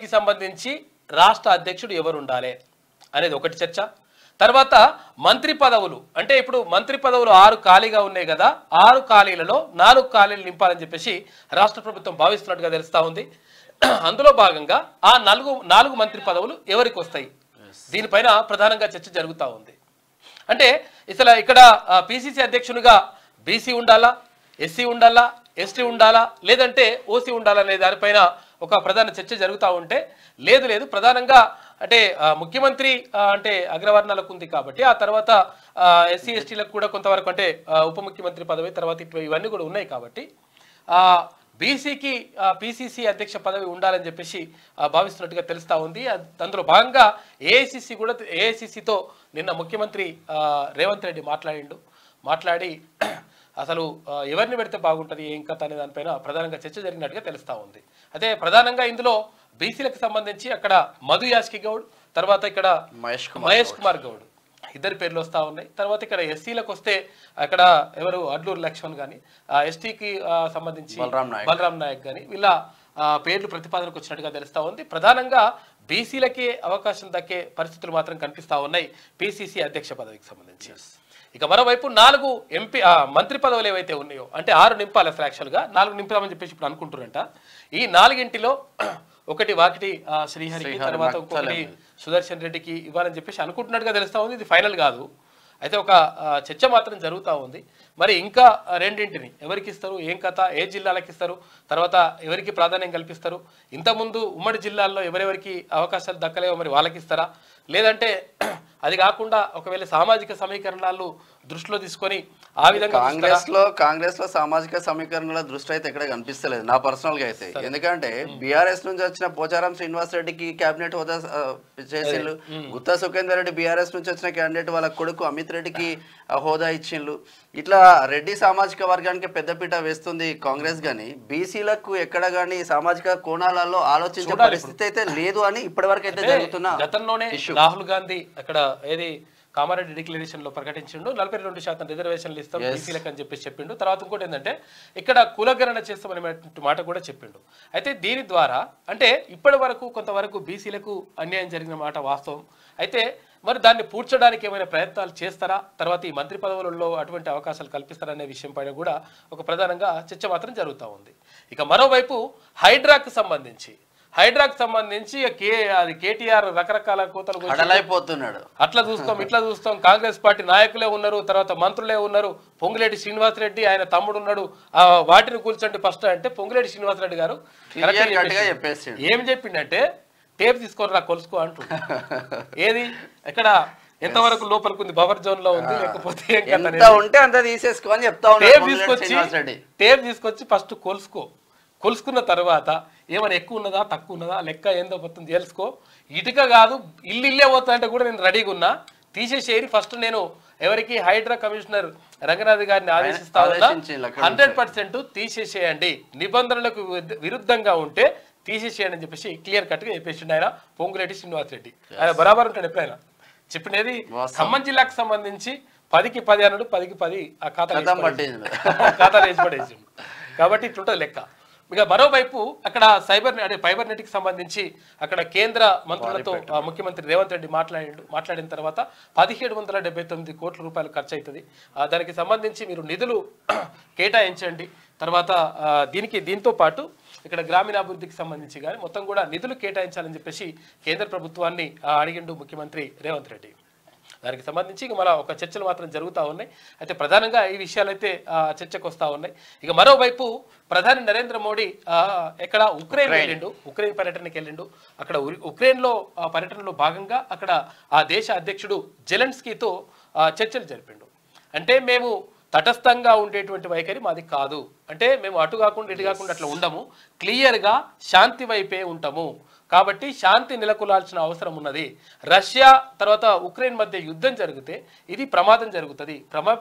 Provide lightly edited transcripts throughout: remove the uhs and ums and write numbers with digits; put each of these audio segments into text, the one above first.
దానికి సంబంధించి రాష్ట్ర అధ్యక్షుడు ఎవరు ఉండాలి అనేది ఒకటి చర్చ. తర్వాత మంత్రి పదవులు అంటే ఇప్పుడు మంత్రి పదవులు 6 ఖాళీగా ఉన్నాయి కదా, 6 ఖాళీలలో 4 ఖాళీలు నింపాలని చెప్పేసి రాష్ట్ర ప్రభుత్వం భావిస్తున్నట్టుగా తెలుస్తా ఉంది. అందులో భాగంగా ఆ 4 మంత్రి పదవులు ఎవరికి వస్తాయి, దీనిపైన ప్రధానంగా చర్చ జరుగుతూ ఉంది. అంటే అసలు ఇక్కడ పిసిసి అధ్యక్షునిగా బీసీ ఉండాలా, ఎస్సీ ఉండాలా, ఎస్టీ ఉండాలా, లేదంటే ఓసీ ఉండాలా అనే దానిపైన ఒక ప్రధాన చర్చ జరుగుతూ ఉంటే లేదు ప్రధానంగా అంటే ముఖ్యమంత్రి అంటే అగ్రవర్ణాలకు ఉంది కాబట్టి ఆ తర్వాత ఎస్సీ ఎస్టీలకు కూడా కొంతవరకు అంటే ఉప ముఖ్యమంత్రి పదవి తర్వాత ఇవన్నీ కూడా ఉన్నాయి కాబట్టి బీసీకి పిసిసి అధ్యక్ష పదవి ఉండాలని చెప్పేసి భావిస్తున్నట్టుగా తెలుస్తూ ఉంది. అందులో భాగంగా ఏఐసిసితో నిన్న ముఖ్యమంత్రి రేవంత్ రెడ్డి మాట్లాడి అసలు ఎవరిని పెడితే బాగుంటుంది ఏం కథ అనే దానిపైన ప్రధానంగా చర్చ జరిగినట్టుగా తెలుస్తూ ఉంది. అయితే ప్రధానంగా ఇందులో బీసీలకు సంబంధించి అక్కడ మధు యాష్కి గౌడ్, తర్వాత ఇక్కడ మహేష్ కుమార్ గౌడ్ ఇద్దరి పేర్లు వస్తూ ఉన్నాయి. తర్వాత ఇక్కడ ఎస్సీలకు వస్తే అక్కడ ఎవరు అడ్లూరు లక్ష్మణ్ కానీ, ఎస్టీకి సంబంధించి బలరాం నాయక్ కానీ వీళ్ళ పేర్లు ప్రతిపాదనకు వచ్చినట్టుగా తెలుస్తూ ఉంది. ప్రధానంగా బీసీలకే అవకాశం దక్కే పరిస్థితులు మాత్రం కనిపిస్తూ ఉన్నాయి పిసిసి అధ్యక్ష పదవికి సంబంధించి. ఇక మరోవైపు 4 ఎంపీ మంత్రి పదవులు ఏవైతే ఉన్నాయో అంటే 6 నింపాలి అసలు యాక్చువల్గా 4 నింపామని చెప్పేసి ఇప్పుడు అనుకుంటున్నారంట. ఈ 4గింటిలో ఒకటి వాకిటి శ్రీహరికి, తర్వాత ఇంకొకటి సుదర్శన్ రెడ్డికి ఇవ్వాలని చెప్పేసి అనుకుంటున్నట్టుగా తెలుస్తూ ఉంది. ఇది ఫైనల్ కాదు, అయితే ఒక చర్చ మాత్రం జరుగుతూ ఉంది. మరి ఇంకా 2ంటిని ఎవరికి ఇస్తారు, ఏం కథ, ఏ జిల్లాలకు ఇస్తారు, తర్వాత ఎవరికి ప్రాధాన్యం కల్పిస్తారు, ఇంతకుముందు ఉమ్మడి జిల్లాల్లో ఎవరెవరికి అవకాశాలు దక్కలేవో మరి వాళ్ళకి ఇస్తారా, లేదంటే అది కాకుండా ఒకవేళ సామాజిక సమీకరణాలు దృష్టిలో తీసుకొని ఆ విధంగా కాంగ్రెస్ లో సామాజిక సమీకరణల దృష్టి అయితే ఎక్కడ కనిపిస్తలేదు నా పర్సనల్ గా అయితే. ఎందుకంటే బీఆర్ఎస్ నుంచి వచ్చిన పోచారం శ్రీనివాస్ రెడ్డికి కేబినెట్ హోదా చేసిండ్రు, గుత్తా సుఖేందర్ రెడ్డి బీఆర్ఎస్ నుంచి వచ్చిన క్యాండిడేట్ వాళ్ళ కొడుకు అమిత్ రెడ్డికి హోదా ఇచ్చిండ్రు. ఇట్లా రెడ్డి సామాజిక వర్గానికి పెద్దపీట వేస్తుంది కాంగ్రెస్ గాని బీసీలకు ఎక్కడ గానీ సామాజిక కోణాలలో ఆలోచించే పరిస్థితి అయితే లేదు అని ఇప్పటి వరకు అయితే జరుగుతున్న గతంలోనే రాహుల్ గాంధీ అక్కడ ఏది కామారెడ్డి డిక్లరేషన్ లో ప్రకటించిండు 42% రిజర్వేషన్లు ఇస్తాం బీసీలకు అని చెప్పేసి చెప్పిండు. తర్వాత ఇంకోటి ఏంటంటే ఇక్కడ కులగణన చేస్తామనే మాట కూడా చెప్పిండు. అయితే దీని ద్వారా అంటే ఇప్పటి వరకు కొంతవరకు బీసీలకు అన్యాయం జరిగిన మాట వాస్తవం. అయితే మరి దాన్ని పూడ్చడానికి ఏమైనా ప్రయత్నాలు చేస్తారా, తర్వాత ఈ మంత్రి పదవులలో అటువంటి అవకాశాలు కల్పిస్తారనే విషయం పైన కూడా ఒక ప్రధానంగా చర్చ మాత్రం జరుగుతూ ఉంది. ఇక మరోవైపు హైడ్రాకు సంబంధించి అది కేటీఆర్ రకరకాల కోతలు అడలైపోతున్నాడు. అట్లా చూస్తాం ఇట్లా చూస్తాం, కాంగ్రెస్ పార్టీ నాయకులే ఉన్నారు, తర్వాత మంత్రులే ఉన్నారు, పొంగులేటి శ్రీనివాస్ రెడ్డి ఆయన తమ్ముడు ఉన్నాడు, వాటిని కూల్చండి ఫస్ట్ అంటే పొంగులేటి శ్రీనివాస్ రెడ్డి గారు ఏం చెప్పిండంటే టేప్ తీసుకొని రా కొలుసుకో అంటూ ఏది ఎక్కడ ఎంతవరకు లోపలికి ఉంది, బఫర్ జోన్ లో ఉంది లేకపోతే ఉంటే అంత తీసేసుకో అని చెప్తా టేప్ తీసుకొచ్చి ఫస్ట్ కొలుసుకున్న తర్వాత ఏమైనా ఎక్కువ ఉన్నదా తక్కువ ఉన్నదా లెక్క ఏందో మొత్తం తెలుసుకో, ఇటుక కాదు ఇల్లే పోతాయంటే కూడా నేను రెడీగా ఉన్నా, తీసేసేరి ఫస్ట్ నేను ఎవరికి హైడ్రా కమిషనర్ రంగనాథ్ గారిని ఆదేశిస్తా ఉన్నా 100% తీసేసేయండి, నిబంధనలకు విరుద్ధంగా ఉంటే తీసేసేయండి అని చెప్పేసి క్లియర్ కట్ గా చెప్పేసిండు ఆయన పొంగులేటి శ్రీనివాస్ రెడ్డి. ఆయన బరాబర్ ఉంటాడు ఎప్పుడైనా చెప్పినది. ఖమ్మం జిల్లాకు సంబంధించి 10కి 10 అన్నాడు, 10కి 10 ఆ ఖాతాలు వేసి పడేసిండు. కాబట్టి ఇట్లుంటుంది లెక్క. ఇక మరోవైపు అక్కడ ఫైబర్ నెట్ కి సంబంధించి అక్కడ కేంద్ర మంత్రులతో ముఖ్యమంత్రి రేవంత్ రెడ్డి మాట్లాడిన తర్వాత 1779 కోట్ల రూపాయలు ఖర్చు అవుతుంది, దానికి సంబంధించి మీరు నిధులు కేటాయించండి, తర్వాత దీంతో పాటు ఇక్కడ గ్రామీణాభివృద్ధికి సంబంధించి కానీ మొత్తం కూడా నిధులు కేటాయించాలని చెప్పేసి కేంద్ర ప్రభుత్వాన్ని అడిగిండు ముఖ్యమంత్రి రేవంత్ రెడ్డి. దానికి సంబంధించి ఇక మన ఒక చర్చలు మాత్రం జరుగుతూ ఉన్నాయి. అయితే ప్రధానంగా ఈ విషయాలు అయితే చర్చకు వస్తూ ఉన్నాయి. ఇక మరోవైపు ప్రధాని నరేంద్ర మోడీ ఎక్కడ ఉక్రెయిన్ పర్యటనకి వెళ్ళిండు. అక్కడ ఉక్రెయిన్లో పర్యటనలో భాగంగా అక్కడ ఆ దేశ అధ్యక్షుడు జెలెన్స్కీతో చర్చలు జరిపిండు. అంటే మేము తటస్థంగా ఉండేటువంటి వైఖరి మాది కాదు, అంటే మేము అటు కాకుండా ఇటు కాకుండా అట్లా ఉండము, క్లియర్గా శాంతి వైపే ఉంటాము, కాబట్టి శాంతి నెలకొల్పాల్సిన అవసరం ఉన్నది. రష్యా తర్వాత ఉక్రెయిన్ మధ్య యుద్ధం జరిగితే ఇది ప్రమాదం జరుగుతుంది,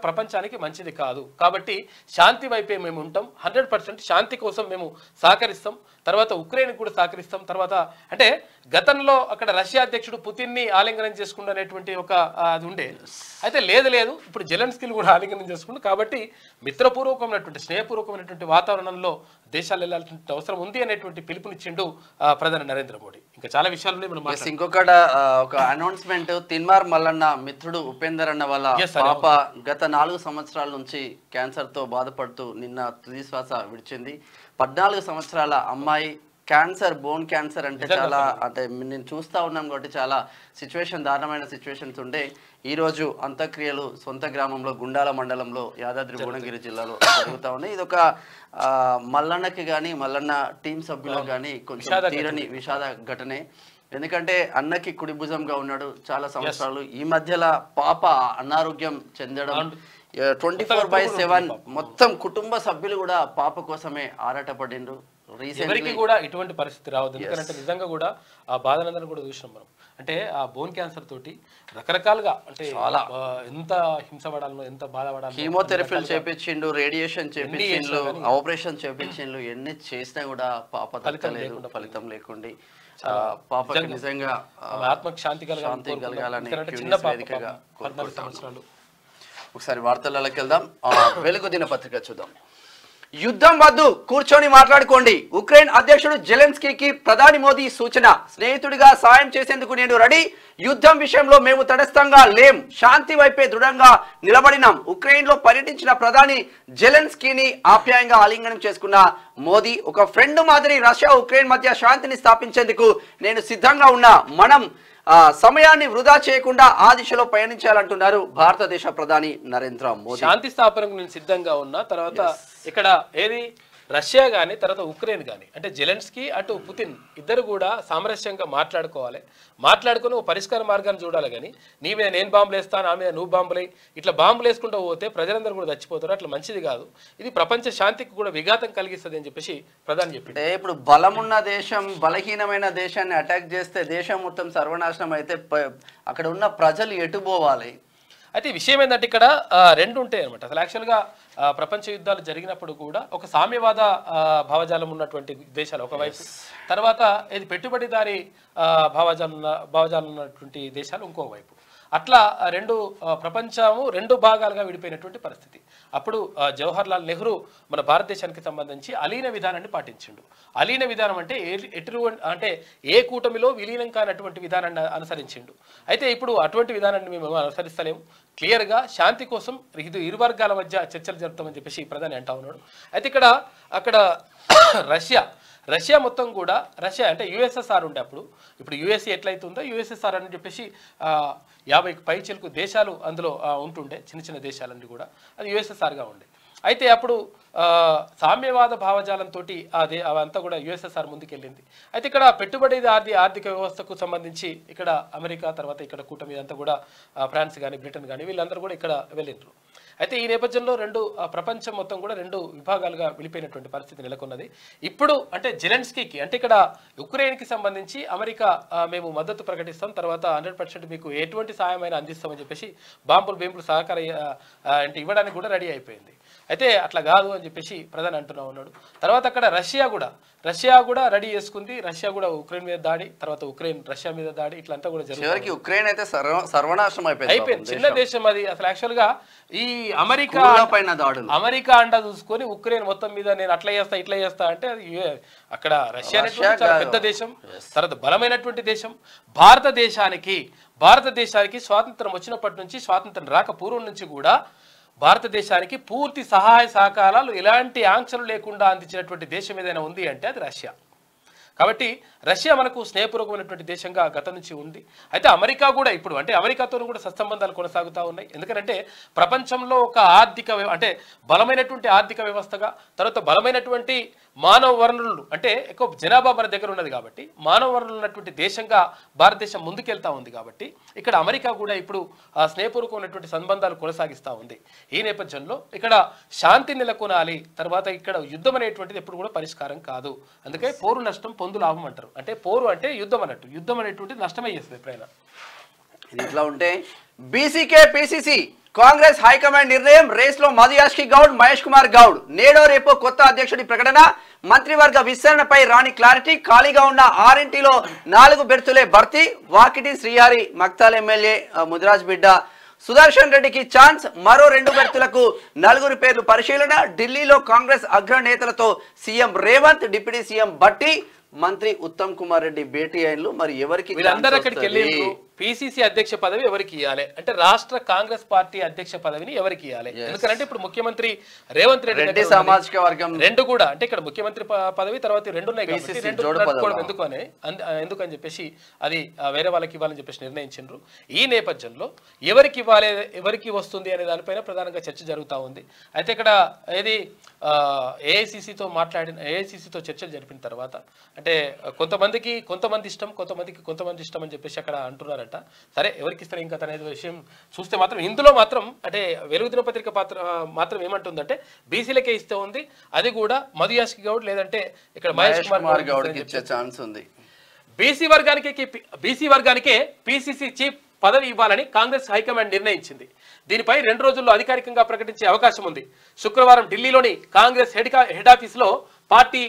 ప్రపంచానికి మంచిది కాదు, కాబట్టి శాంతి వైపే మేము ఉంటాం, 100% శాంతి కోసం మేము సహకరిస్తాం, తర్వాత ఉక్రెయిన్ కూడా సహకరిస్తాం. తర్వాత అంటే గతంలో అక్కడ రష్యా అధ్యక్షుడు పుతిన్ని ఆలింగనం చేసుకున్నటువంటి ఒక అది ఉండే, అయితే లేదు ఇప్పుడు జెలెన్స్కీ కూడా ఆలింగనం చేసుకుంటు, కాబట్టి మిత్రపూర్వకమైనటువంటి స్నేహపూర్వకమైనటువంటి వాతావరణంలో దేశాలు వెళ్ళాల్సిన అవసరం ఉంది అనేటువంటి పిలుపునిచ్చిండు ప్రధాని నరేంద్ర మోడీ. ఇంకా చాలా విషయాలు ఉన్నాయి మనం ప్లస్ ఇంకొకటి ఒక అనౌన్స్మెంట్, తిన్మార్ మల్లన్న మిత్రుడు ఉపేందర్ అన్న వాళ్ళ పాప గత 4 సంవత్సరాల నుంచి క్యాన్సర్ తో బాధపడుతూ నిన్న తుది శ్వాస విడిచింది. 14 సంవత్సరాల అమ్మాయి క్యాన్సర్, బోన్ క్యాన్సర్ అంటే చాలా, అంటే నేను చూస్తా ఉన్నాను కాబట్టి చాలా సిచ్యువేషన్, దారుణమైన సిచ్యువేషన్స్ ఉండే. ఈ రోజు అంత్యక్రియలు సొంత గ్రామంలో గుండాల మండలంలో యాదాద్రి భువనగిరి జిల్లాలో జరుగుతూ ఉన్నాయి. ఇది ఒక మల్లన్నకి కానీ మల్లన్న టీం సభ్యులకు కానీ కొంచెం తీరని విషాద ఘటనే. ఎందుకంటే అన్నకి కుడి భుజంగా ఉన్నాడు చాలా సంవత్సరాలు. ఈ మధ్యలో పాప అనారోగ్యం చెందడం, 24/7 మొత్తం కుటుంబ సభ్యులు కూడా పాప కోసమే ఆరాటపడిండ్రు. ఎవరికి కూడా ఇటువంటి పరిస్థితి రావద్దు. ఎందుకంటే నిజంగా కూడా ఆ బాధలందరూ కూడా చూసినాం మనం. అంటే ఆ బోన్ క్యాన్సర్ తోటి రకరకాలుగా, అంటే ఎంత హింసపడాలో, ఎంత బాధపడాలి, కీమోథెరపీలు చేపించిండు, రేడియేషన్ చేపించిండు, ఆపరేషన్ చేపించిండు, ఎన్ని చేసినా కూడా పాప ఫలితం లేకుండా పాపకి నిజంగా ఆత్మకు శాంతి కలగాలని చిన్న వేదికగా 14 సంవత్సరాలు. ఒకసారి వార్తల్లోకి వెళ్దాం. వెలుగు దినపత్రిక చూద్దాం. యుద్ధం వద్దు, కూర్చొని మాట్లాడుకోండి. ఉక్రెయిన్ అధ్యక్షుడు జెలెన్స్కీకి ప్రధాని మోదీ సూచన. స్నేహితుడిగా సాయం చేసేందుకు నేను రెడీ. యుద్ధం విషయంలో మేము తటస్థంగా లేం, శాంతి వైపే దృఢంగా నిలబడినాం. ఉక్రెయిన్ లో పర్యటించిన ప్రధాని జెలెన్స్కీని ఆప్యాయంగా ఆలింగనం చేసుకున్న మోదీ, ఒక ఫ్రెండ్ మాదిరి రష్యా ఉక్రెయిన్ మధ్య శాంతిని స్థాపించేందుకు నేను సిద్ధంగా ఉన్నా. మనం సమయాన్ని వృధా చేయకుండా ఆ దిశలో పయనించాలంటున్నారు భారతదేశ ప్రధాని నరేంద్ర మోదీ. శాంతి స్థాపనకు నేను సిద్ధంగా ఉన్నా. తర్వాత ఇక్కడ ఏది రష్యా కానీ తర్వాత ఉక్రెయిన్ కానీ, అంటే జెలెన్స్కీ అటు పుతిన్ ఇద్దరు కూడా సామరస్యంగా మాట్లాడుకోవాలి. మాట్లాడుకుని ఒక పరిష్కార మార్గాన్ని చూడాలి. కానీ నీ మీద నేను బాంబులు వేస్తాను, ఆమె నువ్వు బాంబులే, ఇట్లా బాంబులు వేసుకుంటూ పోతే ప్రజలందరూ కూడా చచ్చిపోతారు. అట్లా మంచిది కాదు. ఇది ప్రపంచ శాంతికి కూడా విఘాతం కలిగిస్తుంది అని చెప్పేసి ప్రధాని చెప్పి, ఇప్పుడు బలమున్న దేశం బలహీనమైన దేశాన్ని అటాక్ చేస్తే దేశం మొత్తం సర్వనాశనం అయితే అక్కడ ఉన్న ప్రజలు ఎటుపోవాలి. అయితే ఈ విషయం ఏంటంటే ఇక్కడ రెండు ఉంటాయి అనమాట. అసలు యాక్చువల్గా ప్రపంచ యుద్ధాలు జరిగినప్పుడు కూడా ఒక సామ్యవాద భావజాలం ఉన్నటువంటి దేశాలు ఒకవైపు, తర్వాత ఇది పెట్టుబడిదారి భావజాలం ఉన్నటువంటి దేశాలు ఇంకోవైపు. అట్లా ప్రపంచము రెండు భాగాలుగా విడిపోయినటువంటి పరిస్థితి. అప్పుడు జవహర్ లాల్ నెహ్రూ మన భారతదేశానికి సంబంధించి అలీన విధానాన్ని పాటించిండు. అలీన విధానం అంటే అంటే ఏ కూటమిలో విలీనం కానటువంటి విధానాన్ని అనుసరించిండు. అయితే ఇప్పుడు అటువంటి విధానాన్ని మేము అనుసరిస్తలేము. క్లియర్గా శాంతి కోసం ఇరు వర్గాల మధ్య చర్చలు జరుపుతామని చెప్పేసి ప్రధాని అంటా ఉన్నాడు. అయితే అక్కడ రష్యా మొత్తం కూడా, రష్యా అంటే యుఎస్ఎస్ఆర్ ఉండే అప్పుడు, ఇప్పుడు యుఎస్ఏ ఎట్లయితుందో యుఎస్ఎస్ఆర్ అని చెప్పేసి 50కి పైచిలకు దేశాలు అందులో ఉంటుండే, చిన్న చిన్న దేశాలన్నీ కూడా అది యుఎస్ఎస్ఆర్గా ఉండే. అయితే అప్పుడు సామ్యవాద భావజాలంతో అవంతా కూడా యుఎస్ఎస్ఆర్ ముందుకెళ్ళింది. అయితే ఇక్కడ పెట్టుబడిదారి ఆర్థిక వ్యవస్థకు సంబంధించి ఇక్కడ అమెరికా, తర్వాత ఇక్కడ కూటమి అంతా కూడా ఫ్రాన్స్ కానీ బ్రిటన్ కానీ వీళ్ళందరూ కూడా ఇక్కడ వెళ్ళిండ్రు. అయితే ఈ నేపథ్యంలో ప్రపంచం మొత్తం కూడా రెండు విభాగాలుగా విడిపోయినటువంటి పరిస్థితి నెలకొన్నది. ఇప్పుడు అంటే జెలెన్స్కీకి, అంటే ఇక్కడ ఉక్రెయిన్కి సంబంధించి అమెరికా మేము మద్దతు ప్రకటిస్తాం, తర్వాత 100% మీకు ఎటువంటి సాయమైనా అందిస్తామని చెప్పేసి బాంబులు సహకారం అంటే ఇవ్వడానికి కూడా రెడీ అయిపోయింది. అయితే అట్లా కాదు అని చెప్పేసి ప్రధాని అంటున్నా ఉన్నాడు. తర్వాత అక్కడ రష్యా కూడా రెడీ చేసుకుంది. రష్యా కూడా ఉక్రెయిన్ మీద దాడి, తర్వాత ఉక్రెయిన్ రష్యా మీద దాడి, ఇట్లంతా కూడా జరుగుతుంది. ఉక్రెయిన్ అయితే సర్వనాశనం అయిపోయింది. చిన్న దేశం అది. అసలు యాక్చువల్ గా ఈ అమెరికా అండా చూసుకొని ఉక్రెయిన్ మొత్తం మీద నేను అట్లా చేస్తా ఇట్లా చేస్తా అంటే అది అక్కడ రష్యా చాలా పెద్ద దేశం, తర్వాత బలమైనటువంటి దేశం. భారతదేశానికి స్వాతంత్రం వచ్చినప్పటి నుంచి, స్వాతంత్రం రాక పూర్వం నుంచి కూడా భారతదేశానికి పూర్తి సహాయ సహకారాలు ఎలాంటి ఆంక్షలు లేకుండా అందించినటువంటి దేశం ఏదైనా ఉంది అంటే అది రష్యా. కాబట్టి రష్యా మనకు స్నేహపూర్వకమైనటువంటి దేశంగా గతం నుంచి ఉంది. అయితే అమెరికా కూడా ఇప్పుడు, అంటే అమెరికాతో కూడా సత్సంబంధాలు కొనసాగుతూ ఉన్నాయి. ఎందుకంటే ప్రపంచంలో ఒక అంటే బలమైనటువంటి ఆర్థిక వ్యవస్థగా, తర్వాత బలమైనటువంటి మానవ వనరులు, అంటే ఎక్కువ జనాభా మన దగ్గర ఉన్నది కాబట్టి మానవ వనరులు ఉన్నటువంటి దేశంగా భారతదేశం ముందుకెళ్తా ఉంది. కాబట్టి ఇక్కడ అమెరికా కూడా ఇప్పుడు స్నేహపూర్వకమైనటువంటి సంబంధాలు కొనసాగిస్తూ ఉంది. ఈ నేపథ్యంలో ఇక్కడ శాంతి నెలకొనాలి. తర్వాత ఇక్కడ యుద్ధం అనేటువంటిది ఎప్పుడు కూడా పరిష్కారం కాదు. అందుకే పోరు నష్టం పొందు లాభం అంటారు. అంటే పోరు అంటే యుద్ధం అన్నట్టు, యుద్ధం అనేటువంటిది నష్టమే చేస్తుంది ఎప్పుడైనా. ఇట్లా ఉంటే బీసీకే పీసీసీ కాంగ్రెస్ హైకమాండ్ నిర్ణయం. రేస్లో మధుయాష్కి గౌడ్, మహేష్ కుమార్ గౌడ్. నేడో రేపో కొత్త అధ్యక్షుడి ప్రకటన. మంత్రివర్గ విస్తరణపై రాని క్లారిటీ. ఖాళీగా ఉన్న 6 4 బెర్తులే భర్తీ. వాకిటి శ్రీహరి, మక్తాల్ ఎమ్మెల్యే ముదిరాజ్ బిడ్డ సుదర్శన్ రెడ్డికి ఛాన్స్. మరో 2 బెర్తులకు 4 పేర్లు పరిశీలన. ఢిల్లీలో కాంగ్రెస్ అగ్రనేతలతో CM Revanth, deputy CM Bhatti మంత్రి ఉత్తమ్ కుమార్ రెడ్డి భేటీ అయినలు. మరి ఎవరికి వీళ్ళందరూ అక్కడికి వెళ్ళిండ్రు. పిసిసి అధ్యక్ష పదవి ఎవరికి ఇవ్వాలి అంటే రాష్ట్ర కాంగ్రెస్ పార్టీ అధ్యక్ష పదవిని ఎవరికి ఇవ్వాలి? ఎందుకంటే ఇప్పుడు ముఖ్యమంత్రి రేవంత్ రెడ్డి సామాజిక వర్గం రెండు కూడా అంటే ఇక్కడ ముఖ్యమంత్రి పదవి తర్వాత రెండు ఉన్నాయి కాబట్టి రెండు నడుపుకోవడం ఎందుకని చెప్పేసి అది వేరే వాళ్ళకి ఇవ్వాలని చెప్పేసి నిర్ణయించారు. ఈ నేపథ్యంలో ఎవరికి ఇవ్వాలి, ఎవరికి వస్తుంది అనే దానిపైన ప్రధానంగా చర్చ జరుగుతూ ఉంది. అయితే ఇక్కడ ఏది ఏఐసిసితో చర్చలు జరిపిన తర్వాత అంటే కొంతమంది ఇష్టం అని చెప్పేసి అక్కడ అంటున్నారంట. సరే ఎవరికి ఇస్తారు ఇంకా అనేది విషయం చూస్తే మాత్రం ఇందులో మాత్రం అంటే వెలుగు దినపత్రిక మాత్రం ఏమంటుందంటే బీసీలకే ఇస్తే ఉంది, అది కూడా మధు యాష్కి గౌడ్ లేదంటే ఇక్కడ మహేష్ కుమార్ గౌడ్ ఇచ్చే ఛాన్స్ ఉంది. బీసీ వర్గానికే పిసిసి చీఫ్ పదవి ఇవ్వాలని కాంగ్రెస్ హైకమాండ్ నిర్ణయించింది. దీనిపై 2 రోజుల్లో అధికారికంగా ప్రకటించే అవకాశం ఉంది. శుక్రవారం ఢిల్లీలోని కాంగ్రెస్ హెడ్ ఆఫీస్లో పార్టీ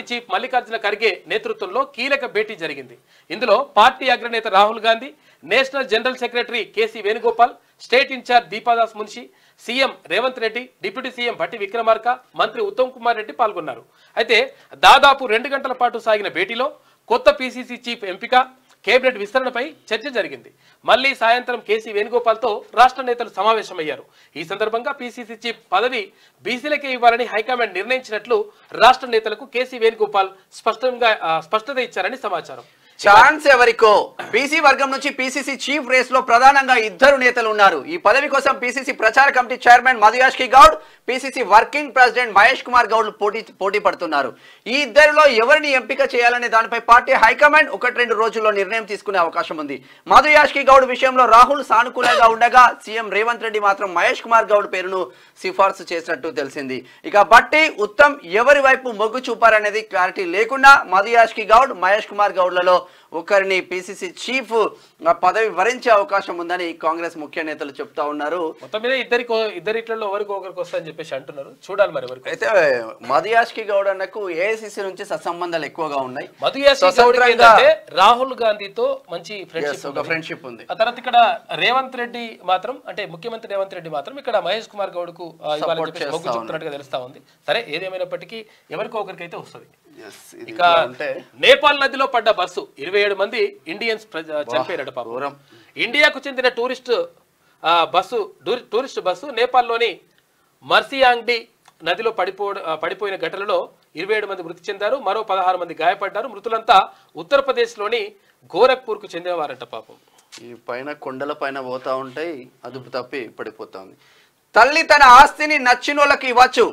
చీఫ్ మల్లికార్జున ఖర్గే నేతృత్వంలో కీలక భేటీ జరిగింది. ఇందులో పార్టీ అగ్రనేత Rahul Gandhi, national general secretary KC Venugopal, state incharge Deepa Das Munshi, CM Revanth Reddy, deputy CM Bhatti Vikramarka, మంత్రి ఉత్తమ్ కుమార్ రెడ్డి పాల్గొన్నారు. అయితే దాదాపు 2 గంటల పాటు సాగిన భేటీలో కొత్త పిసిసి చీఫ్ ఎంపిక, కేబినెట్ విస్తరణపై చర్చ జరిగింది. మళ్లీ సాయంత్రం కేసీ వేణుగోపాల్తో రాష్ట్ర నేతలు సమావేశమయ్యారు. ఈ సందర్భంగా పిసిసి చీఫ్ పదవి బీసీలకే ఇవ్వాలని హైకమాండ్ నిర్ణయించినట్లు రాష్ట్ర నేతలకు కేసీ వేణుగోపాల్ స్పష్టత ఇచ్చారని సమాచారం. ఛాన్స్ ఎవరికో బీసీ వర్గం నుంచి పిసిసి చీఫ్ రేస్ లో ప్రధానంగా 2 నేతలు ఉన్నారు. ఈ పదవి కోసం పిసిసి ప్రచార committee chairman Madhu Yaskhi Goud, PCC working president Mahesh Kumar Goud పోటీ పడుతున్నారు. ఈ ఇద్దరిలో ఎవరిని ఎంపిక చేయాలనే దానిపై పార్టీ హైకమాండ్ 1-2 రోజుల్లో నిర్ణయం తీసుకునే అవకాశం ఉంది. మధు యాష్కి గౌడ్ విషయంలో రాహుల్ సానుకూలంగా ఉండగా సీఎం రేవంత్ రెడ్డి మాత్రం మహేష్ కుమార్ గౌడ్ పేరును సిఫార్సు చేసినట్టు తెలిసింది. ఇక భట్టి, ఉత్తమ్ ఎవరి వైపు మొగ్గు చూపారనేది క్లారిటీ లేకుండా మధు యాష్కి గౌడ్, మహేష్ కుమార్ గౌడ్లలో ఒకరిని పిసిసి చీఫ్ పదవి వరించే అవకాశం ఉందని కాంగ్రెస్ ముఖ్య నేతలు చెప్తా ఉన్నారు. మొత్తం మీద ఇద్దరిట్లలో ఒకరికి వస్తుందని చెప్పేసి అంటున్నారు. చూడాలి మరి ఎవరికి. అయితే మధు యాష్కి గౌడ్ అన్నకు ఏఐసిసి నుంచి సత్సంబంధాలు ఎక్కువగా ఉన్నాయి. మధు యాష్కి గౌడ్ రాహుల్ గాంధీతో మంచి ఫ్రెండ్షిప్ ఉంది. ఆ తర్వాత ఇక్కడ రేవంత్ రెడ్డి మాత్రం అంటే ముఖ్యమంత్రి రేవంత్ రెడ్డి మాత్రం ఇక్కడ మహేష్ కుమార్ గౌడ్ కు మొగ్గు చూపుతున్నట్టుగా తెలుస్తా ఉంది. సరే ఏదేమైనప్పటికీ ఎవరికో ఒకరికి అయితే వస్తుంది. ఇక నేపాల్ నదిలో పడ్డ బస్సు 27 మంది ఇండియన్స్ చనిపోయారట పాపం. ఇండియాకు చెందిన టూరిస్ట్ బస్సు నేపాల్లోని మర్సియాంగ్డి నదిలో పడిపోయిన ఘటనలో 27 మంది మృతి చెందారు, మరో 16 మంది గాయపడ్డారు. మృతులంతా ఉత్తరప్రదేశ్లోని గోరఖ్పూర్కు చెందినవారంట పాపం. ఈ పైన కొండల పైన పోతా ఉంటాయి, అదుపు తప్పి పడిపోతా ఉంది. తల్లి తన ఆస్తిని నచ్చినోళ్ళకి ఇవ్వచ్చు.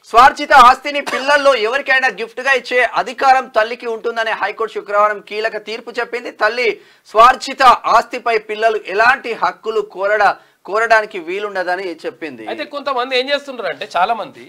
స్వార్జిత ఆస్తిని పిల్లల్లో ఎవరికైనా గిఫ్ట్ గా ఇచ్చే అధికారం తల్లికి ఉంటుందని హైకోర్టు శుక్రవారం కీలక తీర్పు చెప్పింది. తల్లి స్వార్జిత ఆస్తిపై పిల్లలు ఎలాంటి హక్కులు కోరడానికి వీలుండదని చెప్పింది. అయితే కొంతమంది ఏం చేస్తున్నారు అంటే చాలా మంది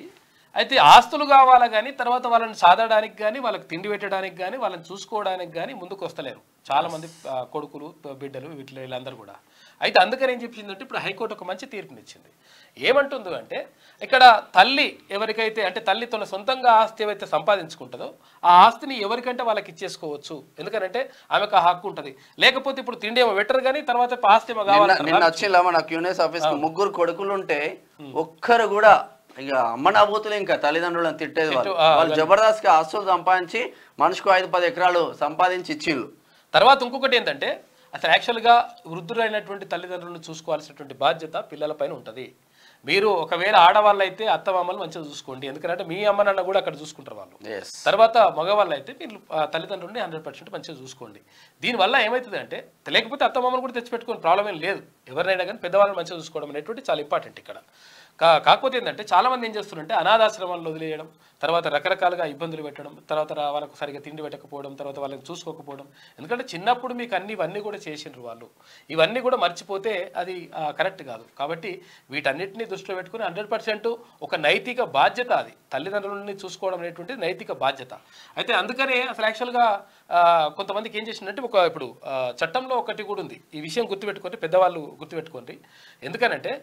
అయితే ఆస్తులు కావాలా కానీ తర్వాత వాళ్ళని సాధడానికి కానీ వాళ్ళకి తిండి పెట్టడానికి కానీ వాళ్ళని చూసుకోవడానికి కానీ ముందుకు వస్తలేరు చాలా మంది కొడుకులు బిడ్డలు వీళ్ళందరూ కూడా. అయితే అందుకని ఏం చెప్పిందంటే ఇప్పుడు హైకోర్టు ఒక మంచి తీర్పునిచ్చింది. ఏమంటుందో అంటే ఇక్కడ తల్లి ఎవరికైతే అంటే తల్లి తన సొంతంగా ఆస్తి ఏవైతే సంపాదించుకుంటుందో ఆ ఆస్తిని ఎవరికంటే వాళ్ళకి ఇచ్చేసుకోవచ్చు. ఎందుకంటే ఆమెకు ఆ హక్కు ఉంటుంది. లేకపోతే ఇప్పుడు తిండి ఏమో పెట్టరు కానీ తర్వాత ఆస్తి ఏమో కావాలి. నాకు యూనిస్ ఆఫీస్ 3 కొడుకులు ఉంటే ఒక్కరు కూడా ఇక అమ్మ నా బూతులు ఇంకా తల్లిదండ్రులను తిట్టేది వాళ్ళు జబర్దస్త్ గా ఆస్తులు సంపాదించి మనిషికి 5-10 ఎకరాలు సంపాదించి ఇచ్చిళ్ళు. తర్వాత ఇంకొకటి ఏంటంటే అసలు యాక్చువల్గా వృద్ధులైనటువంటి తల్లిదండ్రులను చూసుకోవాల్సినటువంటి బాధ్యత పిల్లలపైన ఉంటుంది. మీరు ఒకవేళ ఆడవాళ్ళు అయితే అత్తమామలు మంచిగా చూసుకోండి, ఎందుకంటే మీ అమ్మ నాన్న కూడా అక్కడ చూసుకుంటారు వాళ్ళు. తర్వాత మగవాళ్ళు అయితే మీరు తల్లిదండ్రులని 100% మంచిగా చూసుకోండి. దీనివల్ల ఏమవుతుంది అంటే లేకపోతే అత్తమామలు కూడా తెచ్చిపెట్టుకుని ప్రాబ్లం ఏం లేదు, ఎవరినైనా కానీ పెద్దవాళ్ళని మంచిగా చూసుకోవడం అనేటువంటి చాలా ఇంపార్టెంట్ ఇక్కడ. కాకపోతే ఏంటంటే చాలామంది ఏం చేస్తున్నారంటే అనాథాశ్రమాలను వదిలేయడం, తర్వాత రకరకాలుగా ఇబ్బందులు పెట్టడం, తర్వాత వాళ్ళకు సరిగ్గా తిండి పెట్టకపోవడం, తర్వాత వాళ్ళని చూసుకోకపోవడం. ఎందుకంటే చిన్నప్పుడు మీకు ఇవన్నీ కూడా చేసిండ్రు వాళ్ళు, ఇవన్నీ కూడా మర్చిపోతే అది కరెక్ట్ కాదు. కాబట్టి వీటన్నిటిని దృష్టిలో పెట్టుకుని 100% ఒక నైతిక బాధ్యత అది తల్లిదండ్రులని చూసుకోవడం అనేటువంటిది నైతిక బాధ్యత. అయితే అందుకనే అసలు యాక్చువల్గా కొంతమందికి ఏం చేసిందంటే ఇప్పుడు చట్టంలో ఒకటి కూడా ఉంది, ఈ విషయం గుర్తుపెట్టుకోండి, పెద్దవాళ్ళు గుర్తుపెట్టుకోండి. ఎందుకనంటే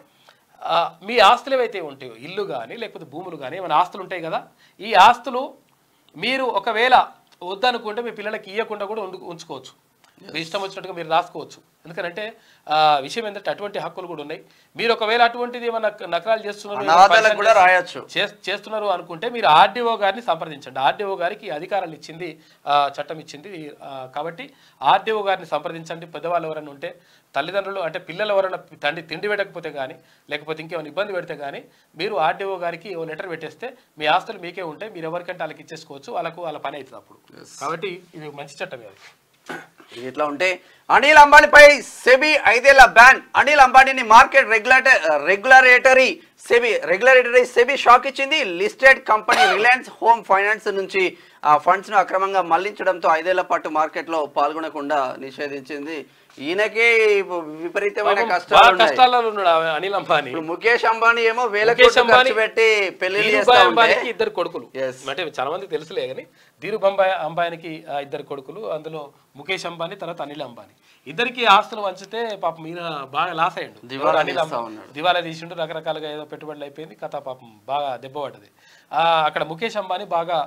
మీ ఆస్తులు ఏవైతే ఉంటాయో ఇల్లు కానీ లేకపోతే భూములు కానీ ఏమైనా ఆస్తులు ఉంటాయి కదా, ఈ ఆస్తులు మీరు ఒకవేళ వద్దనుకుంటే మీ పిల్లలకి ఇవ్వకుండా కూడా ఉంచుకోవచ్చు. మీ ఇష్టం వచ్చినట్టుగా మీరు రాసుకోవచ్చు. ఎందుకంటే విషయం ఏంటంటే అటువంటి హక్కులు కూడా ఉన్నాయి. మీరు ఒకవేళ అటువంటిది ఏమైనా నకరాలు చేస్తున్నారు అనుకుంటే మీరు ఆర్డీఓ గారిని సంప్రదించండి. ఆర్డీఓ గారికి అధికారాలు ఇచ్చింది చట్టం ఇచ్చింది. కాబట్టి ఆర్డీఓ గారిని సంప్రదించండి. పెద్దవాళ్ళు ఎవరైనా ఉంటే, తల్లిదండ్రులు అంటే పిల్లలు ఎవరైనా తిండి పెట్టకపోతే కానీ లేకపోతే ఇంకేమైనా ఇబ్బంది పెడితే కానీ మీరు ఆర్డీఓ గారికి ఓ లెటర్ పెట్టేస్తే మీ ఆస్తులు మీకే ఉంటాయి. మీరు ఎవరికంటే వాళ్ళకి ఇచ్చేసుకోవచ్చు. వాళ్ళ పని అవుతుంది అప్పుడు. కాబట్టి ఇది మంచి చట్టం. ఇట్లా ఉంటే అనిల్ అంబానీపై సెబీ 5 ఏళ్ల బ్యాన్. అనిల్ అంబానీని మార్కెట్ రెగ్యులేటరీ సెబీ షాక్ ఇచ్చింది. Listed company Reliance Home Finance నుంచి ఆ ఫండ్స్ ను అక్రమంగా మళ్లించడంతో 5 ఏళ్ల పాటు మార్కెట్ లో పాల్గొనకుండా నిషేధించింది. ఈయనకే విపరీతమైన కష్టాల్లో ఉన్నాడు అనిల్ అంబానీ. ముఖేష్ అంబానీ ఏమో వేల కోట్లు ఖర్చు పెట్టి పెళ్లి చేస్తా ఉంటే 2 కొడుకులు, అంటే చాలా మంది తెలుసులే కానీ ధీరు అంబానీకి 2 కొడుకులు, అందులో ముఖేష్ అంబానీ తర్వాత అనిల్ అంబానీ. ఇద్దరికి ఆస్తులు వంచితే పాపం ఈయన బాగా లాస్ అయ్యిండు. దివాలా తీసిండు, రకరకాలుగా ఏదో పెట్టుబడులు అయిపోయింది, కథ పాపం బాగా దెబ్బ పడ్డది. అక్కడ ముఖేష్ అంబానీ బాగా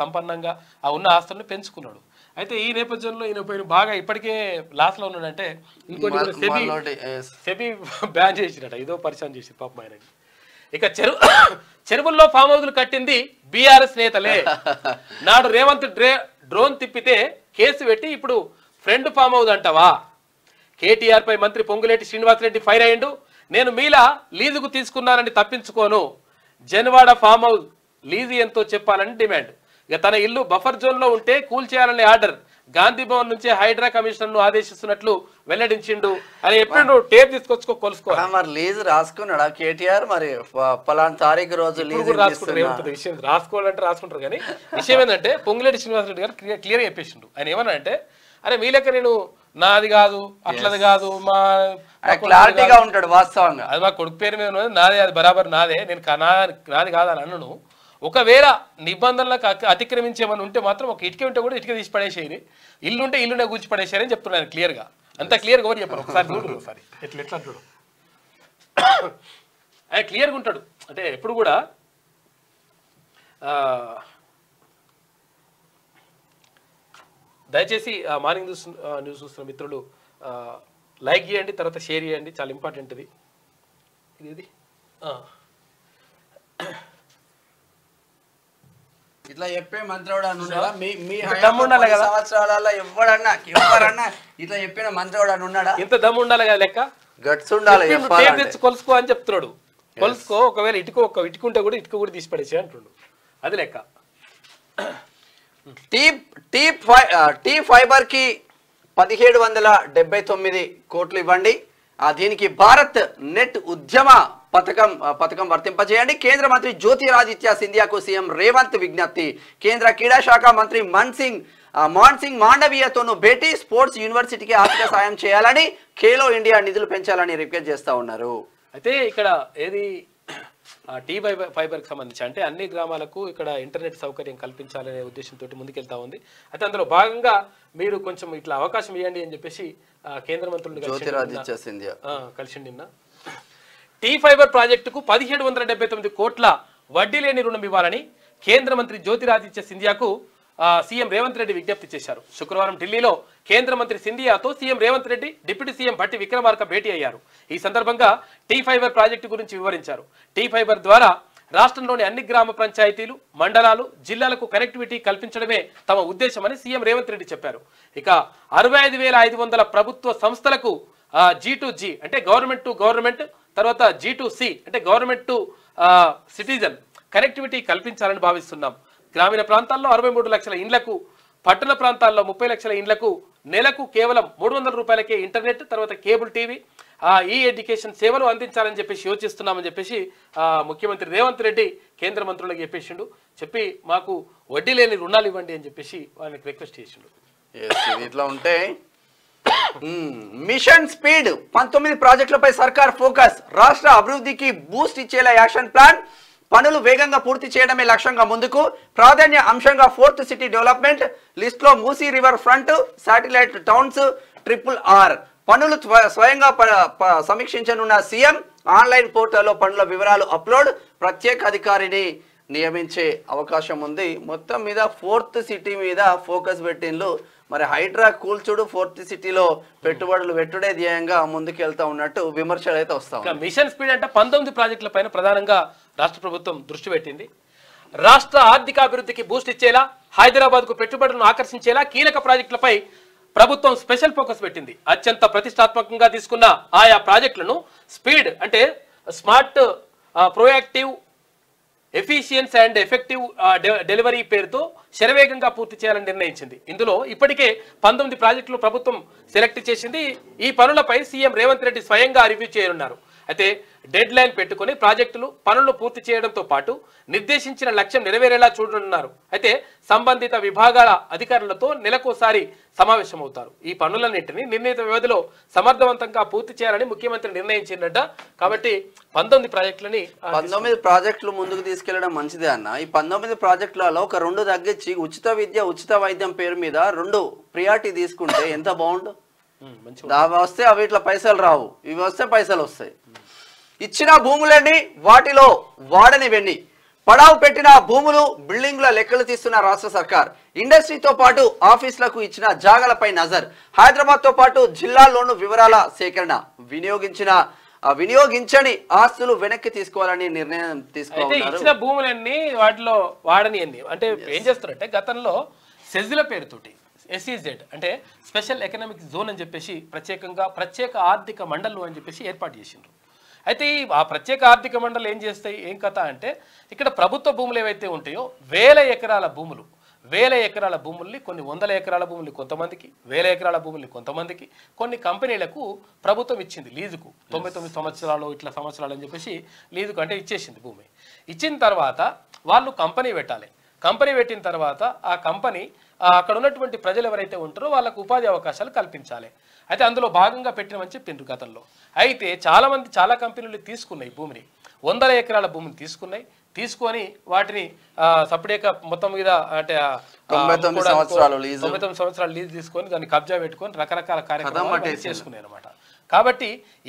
సంపన్నంగా ఆ ఉన్న ఆస్తులను పెంచుకున్నాడు. అయితే ఈ నేపథ్యంలో ఈయన బాగా ఇప్పటికే లాస్ లో ఉన్నాడంటే ఇంకోటి సెబీ బ్యాన్ చేసినట, ఇదో పరిచయం చేసి పాపం ఆయన. ఇక చెరువుల్లో ఫామ్ హౌస్లు కట్టింది బీఆర్ఎస్ నేతలే. నాడు రేవంత్ డ్రోన్ తిప్పితే కేసు పెట్టి ఇప్పుడు ఫ్రెండ్ ఫామ్ హౌస్ అంటావా? కేటీఆర్ పై మంత్రి పొంగులేటి శ్రీనివాసరెడ్డి ఫైర్ అయ్యిండు. నేను మీలా లీజుకు తీసుకున్నానని తప్పించుకోను. జన్వాడ ఫామ్ హౌస్ లీజు ఎంతో చెప్పాలని డిమాండ్. ఇక తన ఇల్లు బఫర్ జోన్ లో ఉంటే కూల్ చేయాలనే ఆర్డర్ గాంధీ భవన్ నుంచే హైడ్రా కమిషనర్ ను ఆదేశిస్తున్నట్లు వెల్లడించిండు అని ఎప్పుడు టేప్ తీసుకొచ్చుకో కొలుసుకోవాలి. మరి లీజు రాసుకున్నాడా కేటీఆర్? మరి పలానా తారీఖు రోజు విషయం రాసుకోవాలంటే రాసుకుంటారు కానీ విషయం ఏంటంటే పొంగులేటి శ్రీనివాసరెడ్డి గారు క్లియర్ చెప్పేసిండు. ఆయన ఏమన్నా అంటే అరే మీ లెక్క నేను నాది కాదు అట్లది కాదు, మా క్లారిటీగా ఉంటాడు వాస్తవంగా. అది మా కొడుకు పేరు మీద నాదే, అది బరాబర్ నాదే, నేను నాది కాదని అన్నను. ఒకవేళ నిబంధనలకు అతిక్రమించేమని ఉంటే మాత్రం ఒక ఇటుక ఉంటే కూడా ఇటుక తీసి పడేసేది, ఇల్లు ఉంటే ఇల్లునే కూర్చి పడేసారని చెప్తున్నాను క్లియర్గా. అంత క్లియర్గా ఎవరు చెప్పారు? ఒకసారి చూడు, ఒకసారి ఎట్లా అంటాడు ఆయన క్లియర్గా ఉంటాడు. అంటే ఎప్పుడు కూడా దయచేసి మార్నింగ్ న్యూస్ చూస్తున్న మిత్రులు లైక్ చేయండి, తర్వాత షేర్ చేయండి, చాలా ఇంపార్టెంట్ ఇది. ఇది ఇట్లా చెప్పే మంత్రవాడు ఉన్నాడా? మీ దమ్ము ఉండాలి కదా సంవత్సరాలలో ఎవరన్నా ఇట్లా చెప్పిన మంత్రవాడు అని ఉన్నాడా? ఇంత దమ్ము ఉండాలి కదా, లెక్క గట్స్ ఉండాలి. తెచ్చి కొలుసుకో అని చెప్తున్నాడు. కొలుసుకో, ఒకవేళ ఇటుకుంటే కూడా ఇటుక కూడా తీసి పడేసి అంటుండు, అది లెక్క. టీ ఫైబర్ కి 1779 కోట్లు ఇవ్వండి. దీనికి భారత్ నెట్ ఉద్యమ పథకం వర్తింపజేయండి. కేంద్ర మంత్రి జ్యోతిరాదిత్య సింధియాకు సీఎం రేవంత్ విజ్ఞప్తి. కేంద్ర క్రీడా శాఖ మంత్రి మాన్సింగ్ మాండవీయతోనూ భేటీ. స్పోర్ట్స్ యూనివర్సిటీకి ఆర్థిక సాయం చేయాలని, ఖేలో ఇండియా నిధులు పెంచాలని రిక్వెస్ట్ చేస్తా ఉన్నారు. అయితే ఇక్కడ ఏది టీ ఫైబర్కి సంబంధించి అంటే అన్ని గ్రామాలకు ఇక్కడ ఇంటర్నెట్ సౌకర్యం కల్పించాలనే ఉద్దేశంతో ముందుకెళ్తా ఉంది. అయితే అందులో భాగంగా మీరు కొంచెం ఇట్లా అవకాశం ఇవ్వండి అని చెప్పేసి కేంద్ర మంత్రులు కలిసి నిన్న టీ ఫైబర్ ప్రాజెక్టుకు 1779 కోట్ల వడ్డీ లేని రుణం ఇవ్వాలని కేంద్ర మంత్రి జ్యోతిరాదిత్య సింధియాకు సీఎం రేవంత్ రెడ్డి విజ్ఞప్తి చేశారు. శుక్రవారం ఢిల్లీలో కేంద్ర మంత్రి సింధియాతో CM Revanth Reddy deputy CM Bhatti Vikramarka భేటీ అయ్యారు. ఈ సందర్భంగా టీ ఫైబర్ ప్రాజెక్టు గురించి వివరించారు. టీ ఫైబర్ ద్వారా రాష్ట్రంలోని అన్ని గ్రామ పంచాయతీలు, మండలాలు, జిల్లాలకు కనెక్టివిటీ కల్పించడమే తమ ఉద్దేశమని సీఎం రేవంత్ రెడ్డి చెప్పారు. ఇక 65,500 ప్రభుత్వ సంస్థలకు G2G అంటే గవర్నమెంట్ టు గవర్నమెంట్, తర్వాత G2C అంటే గవర్నమెంట్ టు సిటిజన్ కనెక్టివిటీ కల్పించాలని భావిస్తున్నాం. గ్రామీణ ప్రాంతాల్లో 63 లక్షల ఇండ్లకు, పట్టణ ప్రాంతాల్లో 30 లక్షల ఇండ్లకు నెలకు కేవలం 300 రూపాయలకే ఇంటర్నెట్, తర్వాత కేబుల్ టీవీ, ఈ ఎడ్యుకేషన్ సేవలు అందించాలని చెప్పేసి యోచిస్తున్నామని చెప్పేసి ముఖ్యమంత్రి రేవంత్ రెడ్డి కేంద్ర మంత్రులకు చెప్పేసిండు. చెప్పి మాకు వడ్డీ లేని రుణాలు ఇవ్వండి అని చెప్పేసి వాళ్ళకి రిక్వెస్ట్ చేసిండు. ఇట్లా ఉంటే మిషన్ స్పీడ్ 19 ప్రాజెక్టులపై సర్కార్ ఫోకస్. రాష్ట్ర అభివృద్ధికి బూస్ట్ ఇచ్చేలా యాక్షన్ ప్లాన్. పనులు వేగంగా పూర్తి చేయడమే లక్ష్యంగా ముందుకు. ప్రాధాన్య అంశంగా 4th సిటీ డెవలప్మెంట్. లిస్ట్ లో Musi river front, satellite towns, RRR పనులు స్వయంగా సమీక్షించనున్న సీఎం. ఆన్లైన్ పోర్టల్లో పనుల వివరాలు అప్లోడ్. ప్రత్యేక అధికారిని నియమించే అవకాశం ఉంది. మొత్తం మీద 4th సిటీ మీద ఫోకస్ పెట్టిండ్లు. మరి హైడ్రా కూల్చుడు ఫోర్త్ సిటీలో పెట్టుబడులు పెట్టుడే ధ్యేయంగా ముందుకెళ్తా ఉన్నట్టు విమర్శలు అయితే వస్తాయి. మిషన్ స్పీడ్ అంటే 19 ప్రాజెక్టుల పైన ప్రధానంగా రాష్ట్ర ప్రభుత్వం దృష్టి పెట్టింది. రాష్ట్ర ఆర్థికాభివృద్ధికి బూస్ట్ ఇచ్చేలా, హైదరాబాద్కు పెట్టుబడులను ఆకర్షించేలా కీలక ప్రాజెక్టులపై ప్రభుత్వం స్పెషల్ ఫోకస్ పెట్టింది. అత్యంత ప్రతిష్టాత్మకంగా తీసుకున్న ఆయా ప్రాజెక్టులను స్పీడ్ అంటే smart, proactive, efficiency and effective delivery పేరుతో శరవేగంగా పూర్తి చేయాలని నిర్ణయించింది. ఇందులో ఇప్పటికే 19 ప్రాజెక్టులు ప్రభుత్వం సెలెక్ట్ చేసింది. ఈ పనులపై సీఎం రేవంత్ రెడ్డి స్వయంగా రివ్యూ చేయనున్నారు. అయితే డెడ్ లైన్ పెట్టుకుని ప్రాజెక్టులు పనులు పూర్తి చేయడంతో పాటు నిర్దేశించిన లక్ష్యం నెరవేరేలా చూడనున్నారు. అయితే సంబంధిత విభాగాల అధికారులతో నెలకోసారి సమావేశమవుతారు. ఈ పనులన్నింటినీ నిర్ణీత వ్యవధిలో సమర్థవంతంగా పూర్తి చేయాలని ముఖ్యమంత్రి నిర్ణయించిందట. కాబట్టి 19 ప్రాజెక్టులని 19 ప్రాజెక్టులు ముందుకు తీసుకెళ్లడం మంచిదే అన్న. ఈ 19 ప్రాజెక్టులలో ఒక 2 తగ్గించి ఉచిత విద్య, ఉచిత వైద్యం పేరు మీద 2 ప్రియారిటీ తీసుకుంటే ఎంత బాగుండు. వస్తే అవి ఇట్లా పైసలు రావు, ఇవి వస్తే పైసలు వస్తాయి. ఇచ్చిన భూములన్నీ వాటిలో వాడని వెన్ని పడావు పెట్టిన భూములు, బిల్డింగ్ల లెక్కలు తీస్తున్న రాష్ట్ర సర్కార్. ఇండస్ట్రీతో పాటు ఆఫీసులకు ఇచ్చిన జాగాలపై నజర్. హైదరాబాద్ తో పాటు జిల్లాల్లోనూ వివరాల సేకరణ. వినియోగించని ఆస్తులు వెనక్కి తీసుకోవాలని నిర్ణయం తీసుకోవాలి. ఇచ్చిన భూములన్నీ వాటిలో వాడని అన్ని అంటే ఏం చేస్తారంటే గతంలో సెజ్ల పేరుతోటి SEZ అంటే స్పెషల్ ఎకనామిక్ జోన్ అని చెప్పేసి ప్రత్యేక ఆర్థిక మండళ్ళు అని చెప్పేసి ఏర్పాటు చేసిండ్రు. అయితే ఆ ప్రత్యేక ఆర్థిక మండలి ఏం చేస్తాయి, ఏం కథ అంటే ఇక్కడ ప్రభుత్వ భూములు ఏవైతే ఉంటాయో 1000 ఎకరాల భూములు, 1000 ఎకరాల భూముల్ని, కొన్ని 100 ఎకరాల భూముల్ని కొంతమందికి, 1000 ఎకరాల భూముల్ని కొంతమందికి, కొన్ని కంపెనీలకు ప్రభుత్వం ఇచ్చింది లీజుకు. 99 సంవత్సరాలు ఇట్లా సంవత్సరాలు అని చెప్పేసి లీజుకు అంటే ఇచ్చేసింది భూమి. ఇచ్చిన తర్వాత వాళ్ళు కంపెనీ పెట్టాలి. కంపెనీ పెట్టిన తర్వాత ఆ కంపెనీ అక్కడ ఉన్నటువంటి ప్రజలు ఎవరైతే ఉంటారో వాళ్ళకు ఉపాధి అవకాశాలు కల్పించాలి. అయితే అందులో భాగంగా పెట్టినమని చెప్పిండ్రు గతంలో. అయితే చాలా కంపెనీలు తీసుకున్నాయి భూమిని, 100 ఎకరాల భూమిని తీసుకొని వాటిని సపరేక మొత్తం మీద అంటే 99 సంవత్సరాలు లీజ్ తీసుకొని దాన్ని కబ్జా పెట్టుకొని రకరకాల కార్యక్రమాలు చేసుకున్నాయి అనమాట. కాబట్టి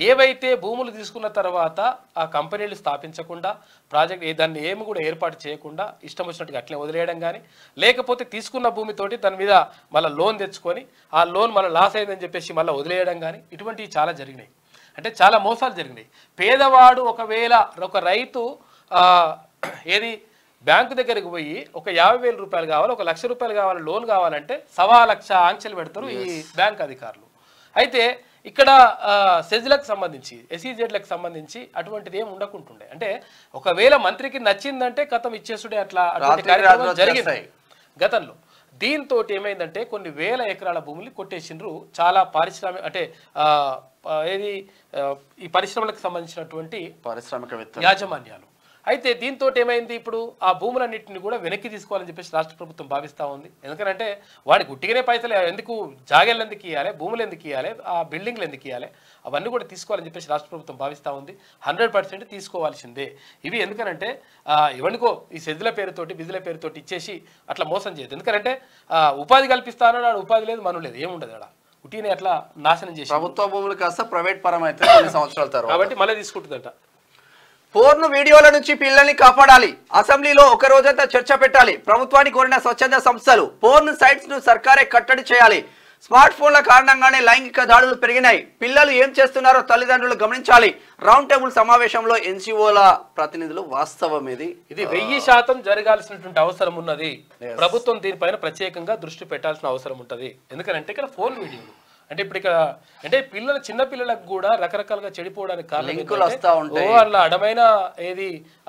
ఏవైతే భూములు తీసుకున్న తర్వాత ఆ కంపెనీలు స్థాపించకుండా ప్రాజెక్ట్ దాన్ని ఏమి కూడా ఏర్పాటు చేయకుండా ఇష్టం వచ్చినట్టుగా అట్లే వదిలేయడం కానీ, లేకపోతే తీసుకున్న భూమితోటి దాని మీద మళ్ళీ లోన్ తెచ్చుకొని ఆ లోన్ మళ్ళీ లాస్ అయిందని చెప్పేసి మళ్ళీ వదిలేయడం కానీ ఇటువంటివి చాలా జరిగినాయి. అంటే చాలా మోసాలు జరిగినాయి. పేదవాడు ఒకవేళ ఒక రైతు ఏది బ్యాంకు దగ్గరికి పోయి ఒక 50,000 రూపాయలు కావాలి, 1,00,000 రూపాయలు కావాలి, లోన్ కావాలంటే 1,00,000 ఆంక్షలు పెడతారు ఈ బ్యాంక్ అధికారులు. అయితే ఇక్కడ సెజ్లకు సంబంధించి SEZలకు సంబంధించి అటువంటిది ఏమి ఉండకుంటుండే. అంటే ఒకవేళ మంత్రికి నచ్చిందంటే కథం ఇచ్చేసుడే అట్లా కార్యక్రమం జరిగింది గతంలో. దీంతో ఏమైందంటే కొన్ని 1000 ఎకరాల భూములు కొట్టేసిండ్రు చాలా పారిశ్రామిక అంటే ఈ పరిశ్రమలకు సంబంధించినటువంటి యాజమాన్యాలు. అయితే దీంతో ఏమైంది, ఇప్పుడు ఆ భూములన్నింటినీ కూడా వెనక్కి తీసుకోవాలని చెప్పేసి రాష్ట్ర ప్రభుత్వం భావిస్తూ ఉంది. ఎందుకంటే వాడికి గుట్టిగానే పైసలు ఎందుకు, జాగాలు ఎందుకు ఇవ్వాలి, భూములు ఎందుకు ఇవ్వాలి, ఆ బిల్డింగ్లు ఎందుకు ఇవ్వాలి, అవన్నీ కూడా తీసుకోవాలని చెప్పేసి రాష్ట్ర ప్రభుత్వం భావిస్తూ ఉంది. 100% తీసుకోవాల్సిందే ఇవి. ఎందుకనంటే ఎవరికో ఈ సెజ్ల పేరుతోటి బిజుల పేరుతోటి ఇచ్చేసి అట్లా మోసం చేయదు. ఎందుకంటే ఉపాధి కల్పిస్తానో నాడు ఉపాధి లేదు, మనం లేదు, ఏముండదు అక్కడ ఉట్టిని అట్లా నాశనం చేసి ప్రభుత్వ భూములు కాస్త ప్రైవేట్ పరం అయితే కొన్ని సంవత్సరాల తర్వాత కాబట్టి మళ్ళీ తీసుకుంటుందట. పోర్ను వీడియోల నుంచి పిల్లల్ని కాపాడాలి. అసెంబ్లీలో ఒక రోజంతా చర్చ పెట్టాలి. ప్రభుత్వాన్ని కోరిన స్వచ్ఛంద సంస్థలు పోర్న్ సైట్స్ ను సర్కారే కట్టడి చేయాలి. స్మార్ట్ ఫోన్ల కారణంగానే లైంగిక దాడులు పెరిగినాయి. పిల్లలు ఏం చేస్తున్నారో తల్లిదండ్రులు గమనించాలి. రౌండ్ టేబుల్ సమావేశంలో NGOల ప్రతినిధులు వాస్తవం ఇది 1000% జరగాల్సినటువంటి అవసరం ఉన్నది. ప్రభుత్వం దీనిపైన ప్రత్యేకంగా దృష్టి పెట్టాల్సిన అవసరం ఉంటుంది. ఎందుకంటే ఇక్కడ ఫోన్ వీడియోలు అంటే ఇప్పుడు ఇక్కడ అంటే చిన్న పిల్లలకు కూడా రకరకాలుగా చెడిపోవడానికి కారణం వాళ్ళ అడమైన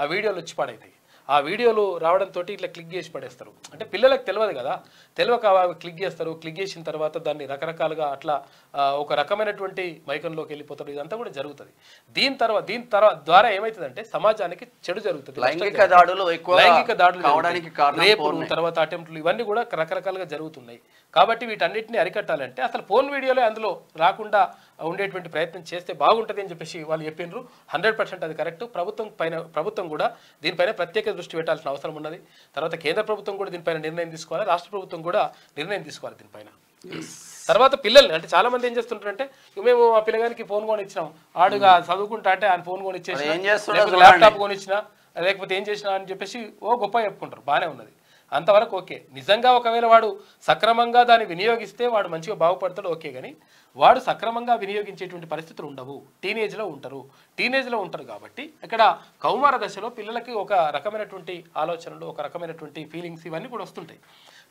ఆ వీడియోలు వచ్చి పడైతాయి. ఆ వీడియోలు రావడంతో ఇట్లా క్లిక్ చేసి పడేస్తారు. అంటే పిల్లలకు తెలియదు కదా, తెలియక క్లిక్ చేస్తారు. క్లిక్ చేసిన తర్వాత దాన్ని రకరకాలుగా అట్లా ఒక రకమైనటువంటి మైకంలోకి వెళ్ళిపోతారు. ఇదంతా కూడా జరుగుతుంది. దీని ద్వారా ఏమవుతుందంటే సమాజానికి చెడు జరుగుతుంది. లైంగిక దాడులు రేపులు తర్వాత అటెంప్ట్లు ఇవన్నీ కూడా రకరకాలుగా జరుగుతున్నాయి. కాబట్టి వీటన్నిటిని అరికట్టాలంటే అసలు ఫోన్ వీడియోలే అందులో రాకుండా ఉండేటువంటి ప్రయత్నం చేస్తే బాగుంటుంది అని చెప్పేసి వాళ్ళు చెప్పిండ్రు. 100% అది కరెక్ట్. ప్రభుత్వం కూడా దీనిపైన ప్రత్యేక దృష్టి పెట్టాల్సిన అవసరం ఉన్నది. తర్వాత కేంద్ర ప్రభుత్వం కూడా దీనిపైన నిర్ణయం తీసుకోవాలి, రాష్ట్ర ప్రభుత్వం కూడా నిర్ణయం తీసుకోవాలి దీనిపైన. తర్వాత పిల్లల్ని అంటే చాలా మంది ఏం చేస్తుంటారంటే మేము ఆ పిల్లగానికి ఫోన్ కొని ఇచ్చినాం, ఆడుగా చదువుకుంటా అంటే ఆయన ఫోన్ కొని ఇచ్చేసి ల్యాప్టాప్ కొని ఇచ్చినా లేకపోతే ఏం చేసినా అని చెప్పేసి గొప్ప చెప్పుకుంటారు. బాగానే ఉన్నది. అంతవరకు ఓకే. నిజంగా ఒకవేళ వాడు సక్రమంగా దాన్ని వినియోగిస్తే వాడు మంచిగా బాగుపడతాడు, ఓకే. కానీ వాడు సక్రమంగా వినియోగించేటువంటి పరిస్థితులు ఉండవు. టీనేజ్లో ఉంటారు కాబట్టి ఇక్కడ కౌమార దశలో పిల్లలకి ఒక రకమైనటువంటి ఆలోచనలు, ఒక రకమైనటువంటి ఫీలింగ్స్ ఇవన్నీ కూడా వస్తుంటాయి.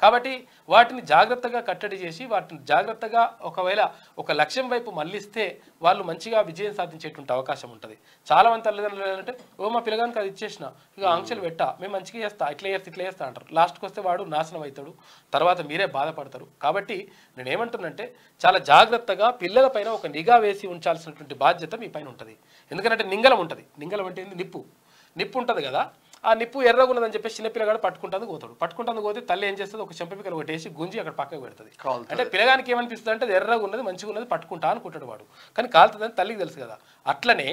కాబట్టి వాటిని జాగ్రత్తగా కట్టడి చేసి వాటిని జాగ్రత్తగా ఒకవేళ ఒక లక్ష్యం వైపు మళ్ళిస్తే వాళ్ళు మంచిగా విజయం సాధించేటువంటి అవకాశం ఉంటుంది. చాలా మంది తల్లిదండ్రులు ఏంటంటే మా పిల్లగానికి అది ఇచ్చేసిన, ఇక ఆంక్షలు పెట్టా, మేము మంచిగా చేస్తా, ఇట్లా చేస్తా అంటారు. లాస్ట్కి వస్తే వాడు నాశనం అవుతాడు, తర్వాత మీరే బాధపడతారు. కాబట్టి నేను ఏమంటున్నానంటే చాలా జాగ్రత్తగా పిల్లలపైన ఒక నిఘా వేసి ఉంచాల్సినటువంటి బాధ్యత మీ పైన ఉంటుంది. ఎందుకంటే నింగలం ఉంటుంది. నింగలం అంటే నిప్పు ఉంటుంది కదా, ఆ నిప్పు ఎర్రగా ఉన్నదని చెప్పేసి చిన్నపిల్లగాడు పట్టుకుంటాను పోతే తల్లి ఏం చేస్తుంది, ఒక చెంపపిక్కలు కొట్టేసి గుంజి అక్కడ పక్కకు పెడుతుంది. అంటే పిల్లగానికి ఏమనిపిస్తుంది అంటే ఎర్రగా ఉన్నది, మంచిగా ఉన్నది, పట్టుకుంటా అనుకుంటాడు వాడు, కానీ కాలుతుందని తల్లికి తెలుసు కదా. అట్లనే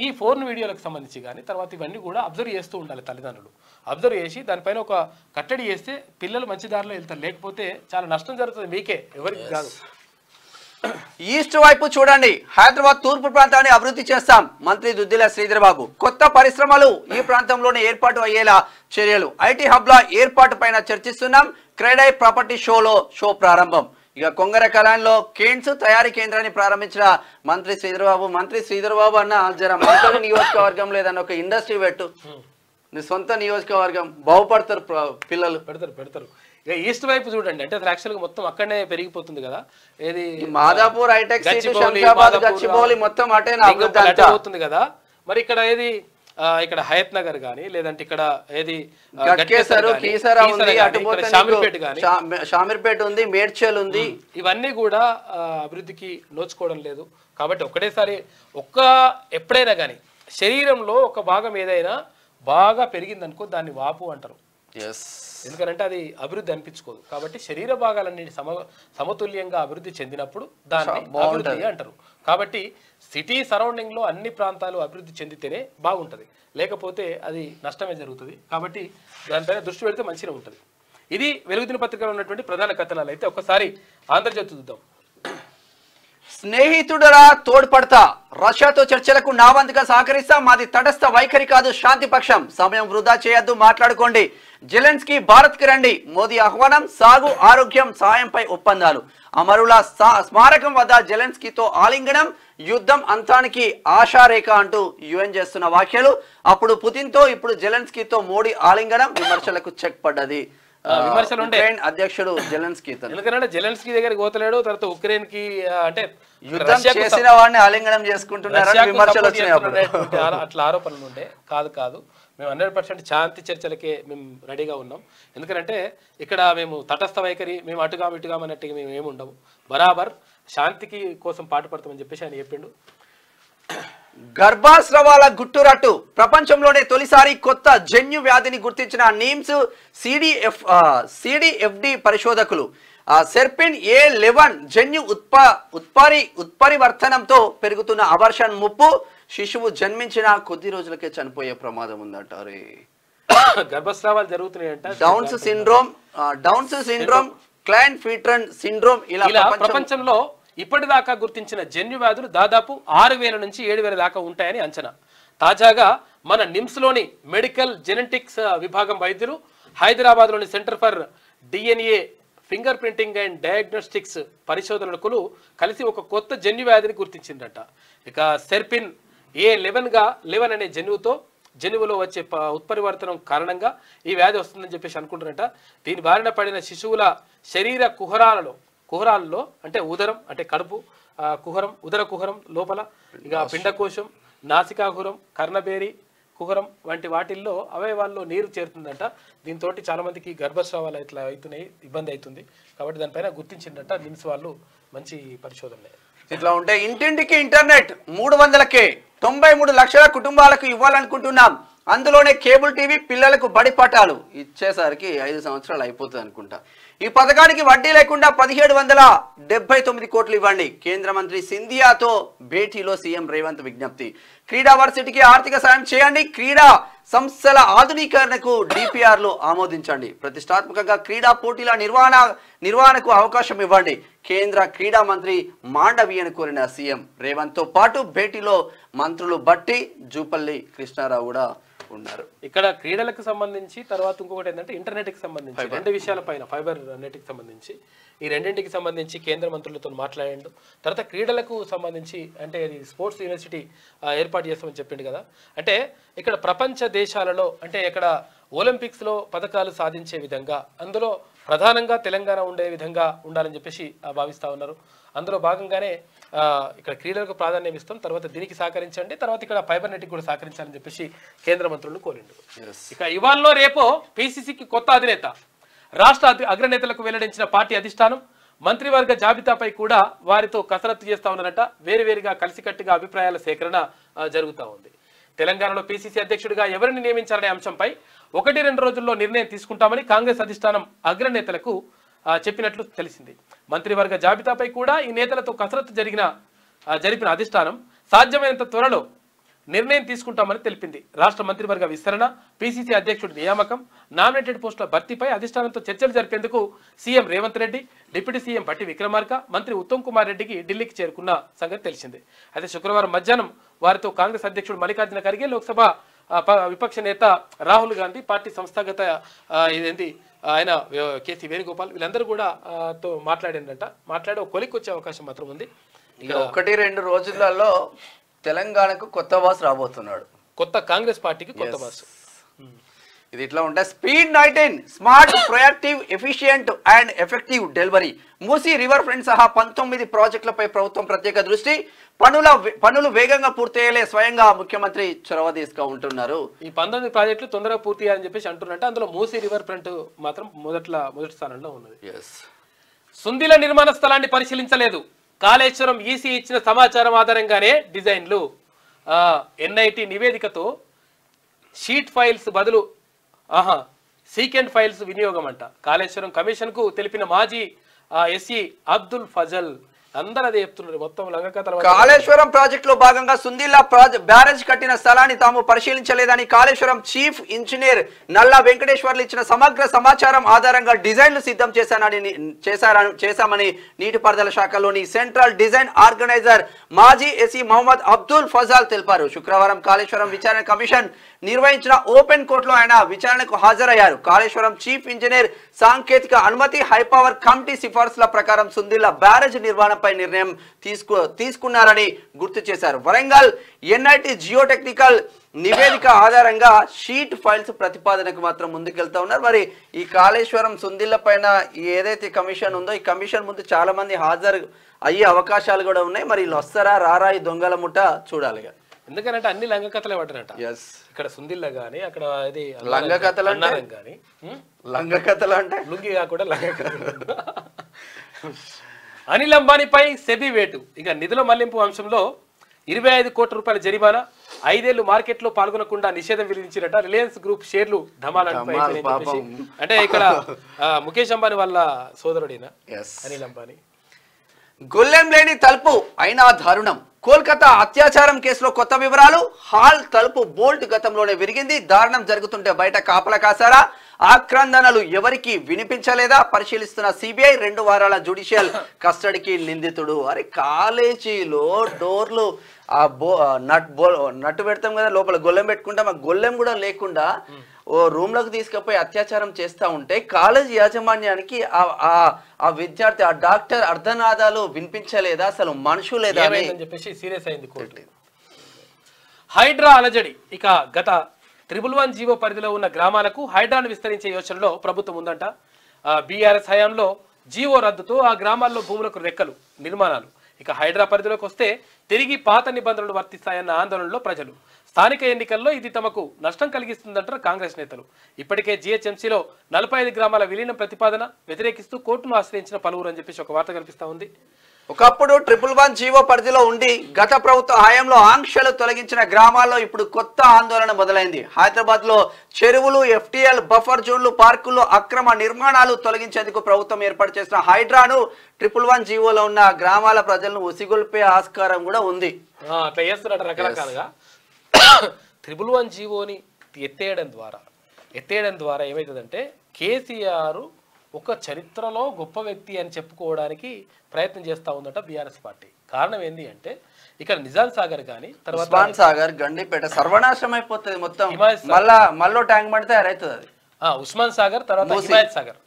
ఈ ఫోన్ వీడియోలకు సంబంధించి కానీ తర్వాత ఇవన్నీ కూడా అబ్జర్వ్ చేస్తూ ఉండాలి. తల్లిదండ్రులు అబ్జర్వ్ చేసి దానిపైన ఒక కట్టడి చేస్తే పిల్లలు మంచి దారిలో వెళ్తారు. లేకపోతే చాలా నష్టం జరుగుతుంది, మీకే, ఎవరికి కాదు. ఈస్ట్ వైపు చూడండి, హైదరాబాద్ తూర్పు ప్రాంతాన్ని అభివృద్ధి చేస్తాం, మంత్రి దుద్దిల శ్రీధర్ బాబు. కొత్త పరిశ్రమలు ఈ ప్రాంతంలోనే ఏర్పాటు అయ్యేలా చర్యలు, ఐటీ హబ్ల ఏర్పాటు పైన చర్చిస్తున్నాం. క్రెడై ప్రాపర్టీ షో ప్రారంభం. ఇక కొంగర కలాన్లో కేన్స్ తయారీ కేంద్రాన్ని ప్రారంభించిన మంత్రి శ్రీధర్ బాబు అన్న జర మంత్రి నియోజకవర్గం లేదన్న ఒక ఇండస్ట్రీ పెట్టు, నీ సొంత నియోజకవర్గం, బాగుపడతారు పిల్లలు. పెడతారు. ఇక ఈస్ట్ వైపు చూడండి, అంటే అసలు యాక్చువల్గా మొత్తం అక్కడనే పెరిగిపోతుంది కదా. ఏది మాదాపూర్, హైటెక్ సిటీ, శంషాబాద్, గచ్చిబౌలి మొత్తం అటే అవుతుంది కదా. మరి ఇక్కడ ఏది ఇక్కడ హయత్ నగర్ కానీ లేదంటే ఇక్కడ ఏది షామీర్పేట ఉంది, మేడ్చల్ ఉంది, ఇవన్నీ కూడా అభివృద్ధికి నోచుకోవడం లేదు. కాబట్టి ఒకటేసారి ఎప్పుడైనా కానీ శరీరంలో ఒక భాగం ఏదైనా బాగా పెరిగిందనుకో దాన్ని వాపు అంటారు. ఎందుకంటే అది అభివృద్ధి అనిపించుకోదు. కాబట్టి శరీర భాగాలన్నీ సమతుల్యంగా అభివృద్ధి చెందినప్పుడు దాన్ని అభివృద్ధి అంటారు. కాబట్టి సిటీ సరౌండింగ్ లో అన్ని ప్రాంతాలు అభివృద్ధి చెందితేనే బాగుంటుంది, లేకపోతే అది నష్టమే జరుగుతుంది. కాబట్టి దానిపైన దృష్టి పెడితే మంచిగా ఉంటుంది. ఇది వెలుగుదిన పత్రికలో ఉన్నటువంటి ప్రధాన కథనాలు. అయితే ఒకసారి ఆంధ్రజ్యోతి చూద్దాం. స్నేహితుడరా తోడ్పడతా, రష్యాతో చర్చలకు నా వంతుగా సహకరిస్తా, మాది తటస్థ వైఖరి కాదు, శాంతి పక్షం, సమయం వృధా చేయొద్దు, మాట్లాడుకోండి, జెలెన్స్కీ భారత్కి రండి, మోదీ ఆహ్వానం, సాగు, ఆరోగ్యం, సాయంపై ఒప్పందాలు, అమరుల స్మారకం వద్ద జెలెన్స్కీతో ఆలింగనం, యుద్ధం అంతానికి ఆశారేఖ అంటూ యుఎన్ చేస్తున్న వ్యాఖ్యలు. అప్పుడు పుతిన్తో ఇప్పుడు జెలెన్స్కీతో మోడీ ఆలింగనం, విమర్శలకు చెక్ పడ్డది. విమర్శలు ఉండే అధ్యక్షుడు జెలెన్స్కీ, ఎందుకంటే జెలెన్స్కీ దగ్గరికి పోతలేడు, తర్వాత ఉక్రెయిన్ కి అంటే యుద్ధం చేసిన వాడిని ఆలింగనం చేసుకుంటున్నారని విమర్శలు వచ్చినాయి. అట్లా ఆరోపణలు ఉండే. కాదు, మేము 100% శాంతి చర్చలకే మేము రెడీగా ఉన్నాం. ఎందుకంటే ఇక్కడ మేము తటస్థ వైఖరి, మేము అటుగా అన్నట్టుగా మేము ఏముండము, బరాబర్ శాంతికి కోసం పాటుపడతామని చెప్పేసి ఆయన చెప్పిండు. గర్భాస్రావాల గుట్టురట్టు, ప్రపంచంలోనే తొలిసారి కొత్త జన్యు వ్యాధిని గుర్తించిన నీమ్స్ సిడిఎఫ్డి పరిశోధకులు. సెర్పిన్ A11 జన్యు ఉత్పరివర్తనంతో పెరుగుతున్న అబార్షన్ ముప్పు, శిశువు జన్మించిన కొద్ది రోజులకే చనిపోయే ప్రమాదం ఉందట. గర్భస్రావాలు జరుగుతున్నాయంట. డౌన్స్ సిండ్రోమ్, క్లైన్ ఫీట్రన్ సిండ్రోమ్, ఇలా ప్రపంచంలో ఇప్పటిదాకా గుర్తించిన జన్యు వ్యాధులు దాదాపు 6,000 నుంచి 7,000 దాకా ఉంటాయని అంచనా. తాజాగా మన నిమ్స్ లోని మెడికల్ జెనెటిక్స్ విభాగం వైద్యులు హైదరాబాద్లోని centre for DNA finger printing and diagnostics పరిశోధకులు కలిసి ఒక కొత్త జన్యు వ్యాధిని గుర్తించిందట. ఇక సెర్పిన్ A11 అనే జన్యువులో వచ్చే ఉత్పరివర్తనం కారణంగా ఈ వ్యాధి వస్తుందని చెప్పేసి అనుకుంటారట. దీని బారిన పడిన శిశువుల శరీర కుహరాల్లో అంటే ఉదరం అంటే కడుపు కుహరం, ఉదర కుహరం లోపల ఇక పిండకోశం, నాసికాకుహరం, కర్ణబేరి కుహరం వంటి వాటిల్లో అవయవాల్లో నీరు చేరుతుందంట. దీంతో చాలా మందికి గర్భస్రావాలు ఇట్లా అవుతున్నాయి, ఇబ్బంది అవుతుంది. కాబట్టి దానిపైన గుర్తించిందట నిమ్స్ వాళ్ళు. మంచి పరిశోధనలే. ఇట్లా ఉంటే ఇంటింటికి ఇంటర్నెట్ 300K 93 లక్షల కుటుంబాలకు ఇవ్వాలనుకుంటున్నాం. అందులోనే కేబుల్ టీవీ, పిల్లలకు బడి పాఠాలు ఇచ్చేసరికి 5 సంవత్సరాలు అయిపోతుంది అనుకుంటా. ఈ పథకానికి వడ్డీ లేకుండా 1779 కోట్లు ఇవ్వండి. కేంద్ర మంత్రి సింధియాతో భేటీలో సీఎం రేవంత్ విజ్ఞప్తి. క్రీడా వర్సిటీకి ఆర్థిక సాయం చేయండి. క్రీడా సంస్థల ఆధునీకరణకు DPRలు ఆమోదించండి. ప్రతిష్టాత్మకంగా క్రీడా పోటీల నిర్వహణకు అవకాశం ఇవ్వండి. కేంద్ర క్రీడా మంత్రి మాండవీయను కోరిన సీఎం రేవంత్ తో పాటు భేటీలో మంత్రులు బట్టి, జూపల్లి కృష్ణారావు కూడా చేసుకున్నారు. ఇక్కడ క్రీడలకు సంబంధించి తర్వాత ఇంకొకటి ఏంటంటే ఇంటర్నెట్కి సంబంధించి రెండు విషయాలపైన ఫైబర్ నెట్కి సంబంధించి ఈ రెండింటికి సంబంధించి కేంద్ర మంత్రులతో మాట్లాడిండు. తర్వాత క్రీడలకు సంబంధించి అంటే ఇది స్పోర్ట్స్ యూనివర్సిటీ ఏర్పాటు చేస్తామని చెప్పిండు కదా. అంటే ఇక్కడ ప్రపంచ దేశాలలో అంటే ఇక్కడ ఒలింపిక్స్లో పథకాలు సాధించే విధంగా అందులో ప్రధానంగా తెలంగాణ ఉండే విధంగా ఉండాలని చెప్పేసి భావిస్తూ ఉన్నారు. అందులో భాగంగానే ఇక్కడ క్రీడలకు ప్రాధాన్యం ఇస్తాం, తర్వాత దీనికి సహకరించండి, తర్వాత ఇక్కడ ఫైబర్ నెట్కి కూడా సహకరించాలని చెప్పేసి కేంద్ర మంత్రులను కోరిండు. ఇక ఇవాళలో రేపో పిసిసికి కొత్త అధినేత రాష్ట్ర అగ్రనేతలకు వెల్లడించిన పార్టీ అధిష్టానం మంత్రివర్గ జాబితాపై కూడా వారితో కసరత్తు చేస్తా ఉన్నారట. వేరువేరుగా కలిసికట్టుగా అభిప్రాయాల సేకరణ జరుగుతూ ఉంది. తెలంగాణలో పిసిసి అధ్యక్షుడిగా ఎవరిని నియమించాలనే అంశంపై 1-2 రోజుల్లో నిర్ణయం తీసుకుంటామని కాంగ్రెస్ అధిష్టానం అగ్రనేతలకు చెప్పినట్లు తెలిసింది. మంత్రివర్గ జాబితాపై కూడా ఈ నేతలతో కసరత్తు జరిపిన అధిష్టానం సాధ్యమైనంత త్వరలో నిర్ణయం తీసుకుంటామని తెలిపింది. రాష్ట్ర మంత్రివర్గ విస్తరణ, పిసిసి అధ్యక్షుడి నియామకం, నామినేటెడ్ పోస్టుల భర్తీపై అధిష్టానంతో చర్చలు జరిపేందుకు CM Revanth Reddy, deputy CM Bhatti Vikramarka, మంత్రి ఉత్తమ్ కుమార్ రెడ్డికి ఢిల్లీకి చేరుకున్న సంగతి తెలిసిందే. అయితే శుక్రవారం మధ్యాహ్నం వారితో కాంగ్రెస్ అధ్యక్షుడు మల్లికార్జున ఖర్గే, లోక్సభ విపక్ష నేత రాహుల్ గాంధీ, పార్టీ సంస్థాగత ఇదేంటి ఆయన కేసీ వేణుగోపాల్ వీళ్ళందరూ కూడా తో మాట్లాడిందంట. మాట్లాడి ఒక కొలిక్కి వచ్చే అవకాశం మాత్రం ఉంది. ఇక 1-2 రోజులలో తెలంగాణకు కొత్త బాస్ రాబోతున్నాడు. కొత్త కాంగ్రెస్ పార్టీకి కొత్త బాస్. ఇది ఇట్లా ఉంటే speed 19 smart, proactive, efficient and effective delivery. Musi river front సహా 19 ప్రాజెక్టులపై ప్రభుత్వం ప్రత్యేక దృష్టి. పనులు వేగంగా పూర్తయ్యేలే స్వయంగా ముఖ్యమంత్రి చొరవ తీసుకు ఉంటున్నారు. ఈ 19 ప్రాజెక్టులు తొందరగా పూర్తి చేయాలని చెప్పేసి అంటున్నట్టు. అందులో మూసీ రివర్ ఫ్రంట్ మాత్రం మొదటి స్థానంలో ఉన్నది. సుందిల నిర్మాణ స్థలాన్ని పరిశీలించలేదు. కాళేశ్వరం ఈసీ ఇచ్చిన సమాచారం ఆధారంగానే డిజైన్లు. ఎన్ఐటి నివేదికతో షీట్ ఫైల్స్ బదులు సీకెంట్ ఫైల్స్ వినియోగం అంట. కాళేశ్వరం కమిషన్ కు తెలిపిన మాజీ ఎస్ఈ అబ్దుల్ ఫజల్ అందరూ అదే చెప్తున్నారు. మొత్తం లంగకథల. కాళేశ్వరం ప్రాజెక్ట్ లో భాగంగా సుందిల్లా బ్యారేజ్ కట్టిన స్థలాన్ని తాము పరిశీలించలేదని కాళేశ్వరం చీఫ్ ఇంజనీర్ నల్లా వెంకటేశ్వర్లు ఇచ్చిన సమగ్ర సమాచారం ఆధారంగా డిజైన్లు సిద్ధం చేశామని నీటిపారుదల శాఖలోని సెంట్రల్ డిజైన్ ఆర్గనైజర్ మాజీ ఎస్ఈ మహమ్మద్ అబ్దుల్ ఫజాల్ తెలిపారు. శుక్రవారం కాళేశ్వరం విచారణ కమిషన్ నిర్వహించిన ఓపెన్ కోర్టులో ఆయన విచారణకు హాజరయ్యారు. కాళేశ్వరం చీఫ్ ఇంజనీర్ సాంకేతిక అనుమతి, హైపవర్ కమిటీ సిఫార్సుల ప్రకారం సుందిల్లా బ్యారేజ్ నిర్మాణంపై నిర్ణయం తీసుకున్నారని గుర్తు చేశారు. వరంగల్ ఎన్ఐటి జియోటెక్నికల్ నివేదిక ఆధారంగా షీట్ ఫైల్స్ ప్రతిపాదనకు మాత్రం ముందుకెళ్తా ఉన్నారు. మరి ఈ కాళేశ్వరం సుందిల్ల పైన ఏదైతే కమిషన్ ఉందో ఈ కమిషన్ ముందు చాలా మంది హాజరు అయ్యే అవకాశాలు కూడా ఉన్నాయి. మరి వీళ్ళు వస్తారా రారా ఈ దొంగల ముఠ చూడాలిగా. ఎందుకంటే అన్ని లంగ కథలే పడ్డారట. ఇక్కడ సుందిల్ల గానీ అక్కడ ఇది లంగ కథలు కానీ లంగ కథలు అంటే లుంగి కాకుండా లంగ కథలు. అనిల్ అంబానీపై సెబీ వేటు. ఇక నిధుల మళ్లింపు అంశంలో 25 కోట్ల రూపాయల జరిమానా, 5 ఏళ్లు మార్కెట్లో పాల్గొనకుండా నిషేధం విధించినట్ట. రిలయన్స్ గ్రూప్ షేర్లు ధమాలని. అంటే ఇక్కడ ముఖేష్ అంబానీ వాళ్ళ సోదరుడేనా అనిల్ అంబానీ. గొల్లెం లేని తలుపు అయినా దారుణం. కోల్కతా అత్యాచారం కేసులో కొత్త వివరాలు. హాల్ తలుపు బోల్ట్ గతంలోనే విరిగింది. దారుణం జరుగుతుంటే బయట కాపలా కాసారా? ఆక్రందనలు ఎవరికి వినిపించలేదా? పరిశీలిస్తున్న సిబిఐ. 2 వారాల జ్యుడిషియల్ కస్టడీకి నిందితుడు. అరే కాలేజీలో డోర్లు నట్టు పెడతాం కదా, లోపల గొల్లెం పెట్టుకుంటాం. ఆ గొల్లెం కూడా లేకుండా ఓ రూమ్ లోకి తీసుకుపోయి అత్యాచారం చేస్తా ఉంటే కాలేజీ యాజమాన్యానికి ఆ విద్యార్థి ఆ డాక్టర్ అర్ధనాదాలు వినిపించలేదా? అసలు మనుషులేదా అని చెప్పేసి సీరియస్ అయింది కోర్టు. హైడ్రా అలజడి. ఇక గత 111 జీవో పరిధిలో ఉన్న గ్రామాలకు హైడ్రాను విస్తరించే యోచనలో ప్రభుత్వం ఉందంట. బీఆర్ఎస్ హయాంలో జీవో రద్దుతో ఆ గ్రామాల్లో భూములకు రెక్కలు, నిర్మాణాలు. ఇక హైడ్రా పరిధిలోకి వస్తే తిరిగి పాత నిబంధనలు వర్తిస్తాయన్న ఆందోళనలో ప్రజలు. స్థానిక ఎన్నికల్లో ఇది తమకు నష్టం కలిగిస్తుందంటారు కాంగ్రెస్ నేతలు. ఇప్పటికే జీహెచ్ఎంసీలో 45 గ్రామాల విలీనం ప్రతిపాదన వ్యతిరేకిస్తూ కోర్టును ఆశ్రయించిన పలువురు అని చెప్పేసి ఒక వార్త కనిపిస్తా ఉంది. ఒకప్పుడు 111 జీవో పరిధిలో ఉండి గత ప్రభుత్వ హయాంలో ఆంక్షలు తొలగించిన గ్రామాల్లో ఇప్పుడు కొత్త ఆందోళన మొదలైంది. హైదరాబాద్ లో చెరువులు, ఎఫ్టీఎల్, బఫర్ జోన్లు, పార్కుల్లో అక్రమ నిర్మాణాలు తొలగించేందుకు ప్రభుత్వం ఏర్పాటు చేసిన హైడ్రాను 111 జీవోలో ఉన్న గ్రామాల ప్రజలను ఉసిగొల్పే ఆస్కారం కూడా ఉంది. అట్లా చేస్తున్నట్టు రకరకాలుగా 111 జీవోని ఎత్తేయడం ద్వారా ఏమవుతుందంటే కేసీఆర్ ఒక చరిత్రలో గొప్ప వ్యక్తి అని చెప్పుకోవడానికి ప్రయత్నం చేస్తూ ఉందట బీఆర్ఎస్ పార్టీ. కారణం ఏంటి అంటే ఇక్కడ నిజాం సాగర్ కానీ తర్వాత ఉస్మాన్ సాగర్ గండిపేట సర్వనాశనం అయిపోతుంది మొత్తం. మళ్ళీ ట్యాంక్ బండ్ తయారవుతుంది అది. ఉస్మాన్ సాగర్ తర్వాత హిమాయత్ సాగర్,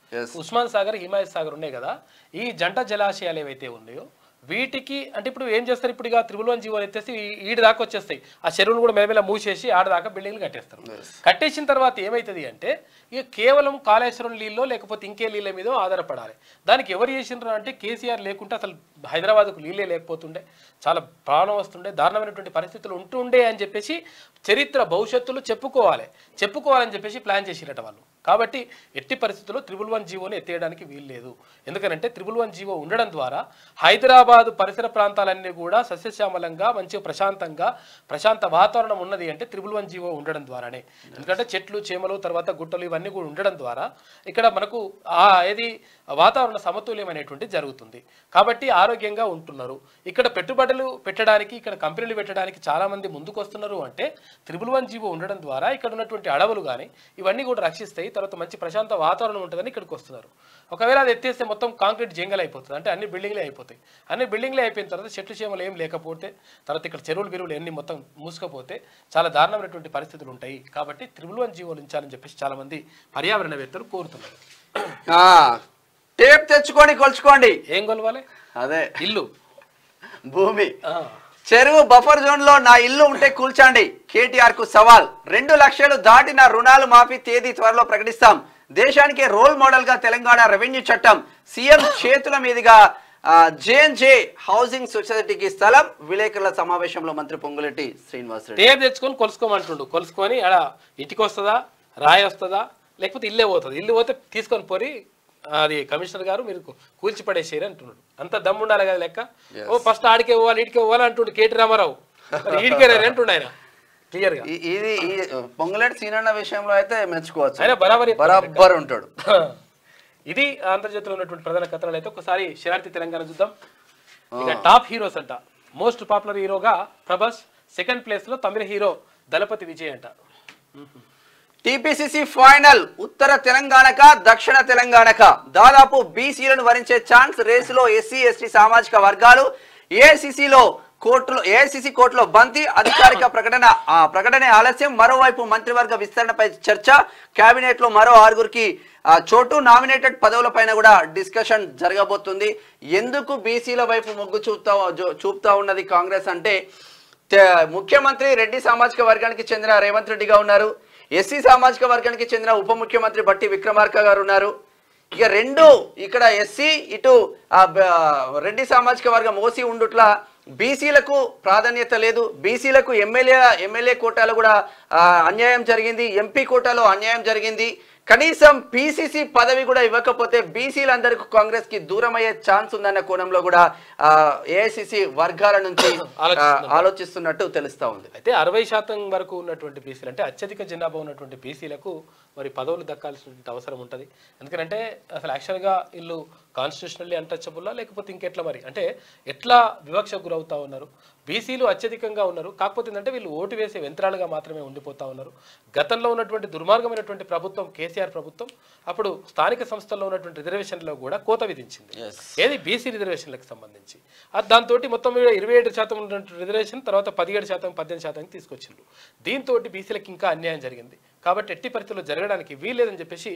ఉస్మాన్ సాగర్ హిమాయత్ సాగర్ ఉన్నాయి కదా, ఈ జంట జలాశయాలు ఏవైతే ఉన్నాయో వీటికి అంటే ఇప్పుడు ఏం చేస్తారు, ఇప్పుడు ఇక 111 జీవోలు ఎత్తేసి ఈడి దాకా వచ్చేస్తాయి. ఆ చెరువులు కూడా మెల్లమెల్ల మూసేసి ఆడదాకా బిల్డింగ్లు కట్టేస్తారు. కట్టేసిన తర్వాత ఏమవుతుంది అంటే ఇక కేవలం కాళేశ్వరం నీళ్ళో లేకపోతే ఇంకే నీళ్ళ మీద ఆధారపడాలి. దానికి ఎవరు చేసినారు అంటే కేసీఆర్ లేకుంటే అసలు హైదరాబాద్కు నీళ్ళే లేకపోతుండే, చాలా ప్రాణం వస్తుండే, దారుణమైనటువంటి పరిస్థితులు ఉంటుండే అని చెప్పేసి చరిత్ర భవిష్యత్తులో చెప్పుకోవాలని చెప్పేసి ప్లాన్ చేసిరట వాళ్ళు. కాబట్టి ఎట్టి పరిస్థితుల్లో 111 జీవోని ఎత్తేయడానికి వీలు లేదు. ఎందుకంటే 111 జీవో ఉండడం ద్వారా హైదరాబాద్ పరిసర ప్రాంతాలన్నీ కూడా సస్యశ్యామలంగా మంచిగా ప్రశాంత వాతావరణం ఉన్నది అంటే 111 జీవో ఉండడం ద్వారానే. ఎందుకంటే చెట్లు చేమలు తర్వాత గుట్టలు ఇవన్నీ కూడా ఉండడం ద్వారా ఇక్కడ మనకు ఏది వాతావరణ సమతుల్యమైనటువంటి జరుగుతుంది. కాబట్టి ఆరోగ్యంగా ఉంటున్నారు. ఇక్కడ పెట్టుబడులు పెట్టడానికి ఇక్కడ కంపెనీలు పెట్టడానికి చాలా మంది ముందుకు వస్తున్నారు అంటే 111 జీవో ఉండడం ద్వారా ఇక్కడ ఉన్నటువంటి అడవులు కానీ ఇవన్నీ కూడా రక్షిస్తాయి. తర్వాత మంచి ప్రశాంత వాతావరణం ఉంటుందని ఇక్కడికి వస్తున్నారు. ఒకవేళ అది ఎత్తేస్తే మొత్తం కాంక్రీట్ జంగల్ అయిపోతుంది, అంటే అన్ని బిల్డింగ్లే అయిపోతాయి. అన్ని బిల్డింగ్లే అయిపోయిన తర్వాత చెట్లు చేమలు ఏం లేకపోతే తర్వాత ఇక్కడ చెరువులు ఎన్ని మొత్తం మూసుకపోతే చాలా దారుణమైనటువంటి పరిస్థితులు ఉంటాయి. కాబట్టి 111 జీవోలు ఉంచాలని చెప్పేసి చాలా మంది పర్యావరణవేత్తలు కోరుతున్నారు. టేప్ తెచ్చుకొని కొలుచుకోండి. ఏం కొలవాలి? అదే ఇల్లు, భూమి, చెరువు బఫర్ జోన్ లో నా ఇల్లు ఉంటే కూల్చండి. కేటీఆర్ కు సవాల్. 2 లక్షలు దాటిన రుణాలు మాఫీ తేదీ త్వరలో ప్రకటిస్తాం. దేశానికి రోల్ మోడల్ గా తెలంగాణ రెవెన్యూ చట్టం. సీఎం చేతుల మీదుగా జేఎన్జే హౌసింగ్ సొసైటీకి స్థలం. విలేకరుల సమావేశంలో మంత్రి పొంగులేటి శ్రీనివాస్ రెడ్డి. టేప్ తెచ్చుకొని కొలుసుకోమంటుండు. కొలుసుకొని అలా ఇంటికి వస్తుందా, రాయి వస్తుందా, లేకపోతే ఇల్లే పోతుంది. ఇల్లు పోతే తీసుకొని పోరి అది కమిషనర్ గారు మీరు కూల్చి పడేసేయరు అంటున్నాడు. అంత దమ్ము ఉండాలి కదా లెక్క. ఓ ఫస్ట్ ఆడికే పోవాలి ఈడికే పోవాలి అంటుండు కేటీ రామారావు. ఈడికే అంటుండు ఆయన క్లియర్ గా. ఇది పొంగులేటి సీనన్న విషయంలో అయితే మెచ్చుకోవచ్చు, ఆయన బరాబర్ ఉంటాడు. ఇది ఆంధ్రజ్యోతిలో ఉన్నటువంటి ప్రధాన కథనాలు. అయితే ఒకసారి శరార్థి తెలంగాణ చూద్దాం. ఇక టాప్ హీరోస్ అంట. మోస్ట్ పాపులర్ హీరోగా ప్రభాస్, సెకండ్ ప్లేస్ లో తమిళ హీరో దళపతి విజయ్ అంట. TPCC final. ఉత్తర తెలంగాణక దక్షిణ తెలంగాణక దాదాపు బీసీలను వరించే ఛాన్స్. రేసులో ఎస్సీ ఎస్టీ సామాజిక వర్గాలు. ఏఐసీసీ కోర్టులో బంతి. అధికారిక ప్రకటన ఆలస్యం. మరోవైపు మంత్రివర్గ విస్తరణపై చర్చ. కేబినెట్ లో మరో 6గురికి చోటు. నామినేటెడ్ పదవులపైన కూడా డిస్కషన్ జరగబోతుంది. ఎందుకు బీసీల వైపు మొగ్గు చూపుతా ఉన్నది కాంగ్రెస్ అంటే ముఖ్యమంత్రి రెడ్డి సామాజిక వర్గానికి చెందిన రేవంత్ రెడ్డిగా ఉన్నారు. ఎస్సీ సామాజిక వర్గానికి చెందిన ఉప ముఖ్యమంత్రి బట్టి విక్రమార్క గారు ఉన్నారు. ఇక ఇక్కడ ఎస్సీ ఇటు రెడ్డి సామాజిక వర్గం ఓసీ ఉండుట్లా బీసీలకు ప్రాధాన్యత లేదు. బీసీలకు ఎమ్మెల్యే కోటాలో కూడా అన్యాయం జరిగింది, ఎంపీ కోటాలో అన్యాయం జరిగింది. కనీసం పీసీసీ పదవి కూడా ఇవ్వకపోతే బీసీలందరికీ కాంగ్రెస్ కి దూరం అయ్యే ఛాన్స్ ఉందన్న కోణంలో కూడా ఏఐసీసీ వర్గాల నుంచి ఆలోచిస్తున్నట్టు తెలుస్తా ఉంది. అయితే 60% వరకు ఉన్నటువంటి బీసీలు అంటే అత్యధిక జనాభా ఉన్నటువంటి బీసీలకు మరి పదవులు దక్కాల్సిన అవసరం ఉంటుంది. ఎందుకంటే అసలు యాక్చువల్గా వీళ్ళు కాన్స్టిట్యూషనల్లీ అన్టచబుల్లా లేకపోతే ఇంకెట్లా మరి అంటే ఎట్లా వివక్షకు గురవుతా ఉన్నారు. బీసీలు అత్యధికంగా ఉన్నారు. కాకపోతే ఏంటంటే వీళ్ళు ఓటు వేసే యంత్రాలుగా మాత్రమే ఉండిపోతా ఉన్నారు. గతంలో ఉన్నటువంటి దుర్మార్గమైనటువంటి ప్రభుత్వం కేసీఆర్ ప్రభుత్వం అప్పుడు స్థానిక సంస్థల్లో ఉన్నటువంటి రిజర్వేషన్లో కూడా కోత విధించింది. ఏది బీసీ రిజర్వేషన్లకు సంబంధించి. దాంతో మొత్తం 27% ఉన్నటువంటి రిజర్వేషన్ తర్వాత 17%, 18% తీసుకొచ్చిండ్రు. దీంతో బీసీలకు ఇంకా అన్యాయం జరిగింది. కాబట్టి ఎట్టి పరిస్థితుల్లో జరగడానికి వీల్లేదని చెప్పేసి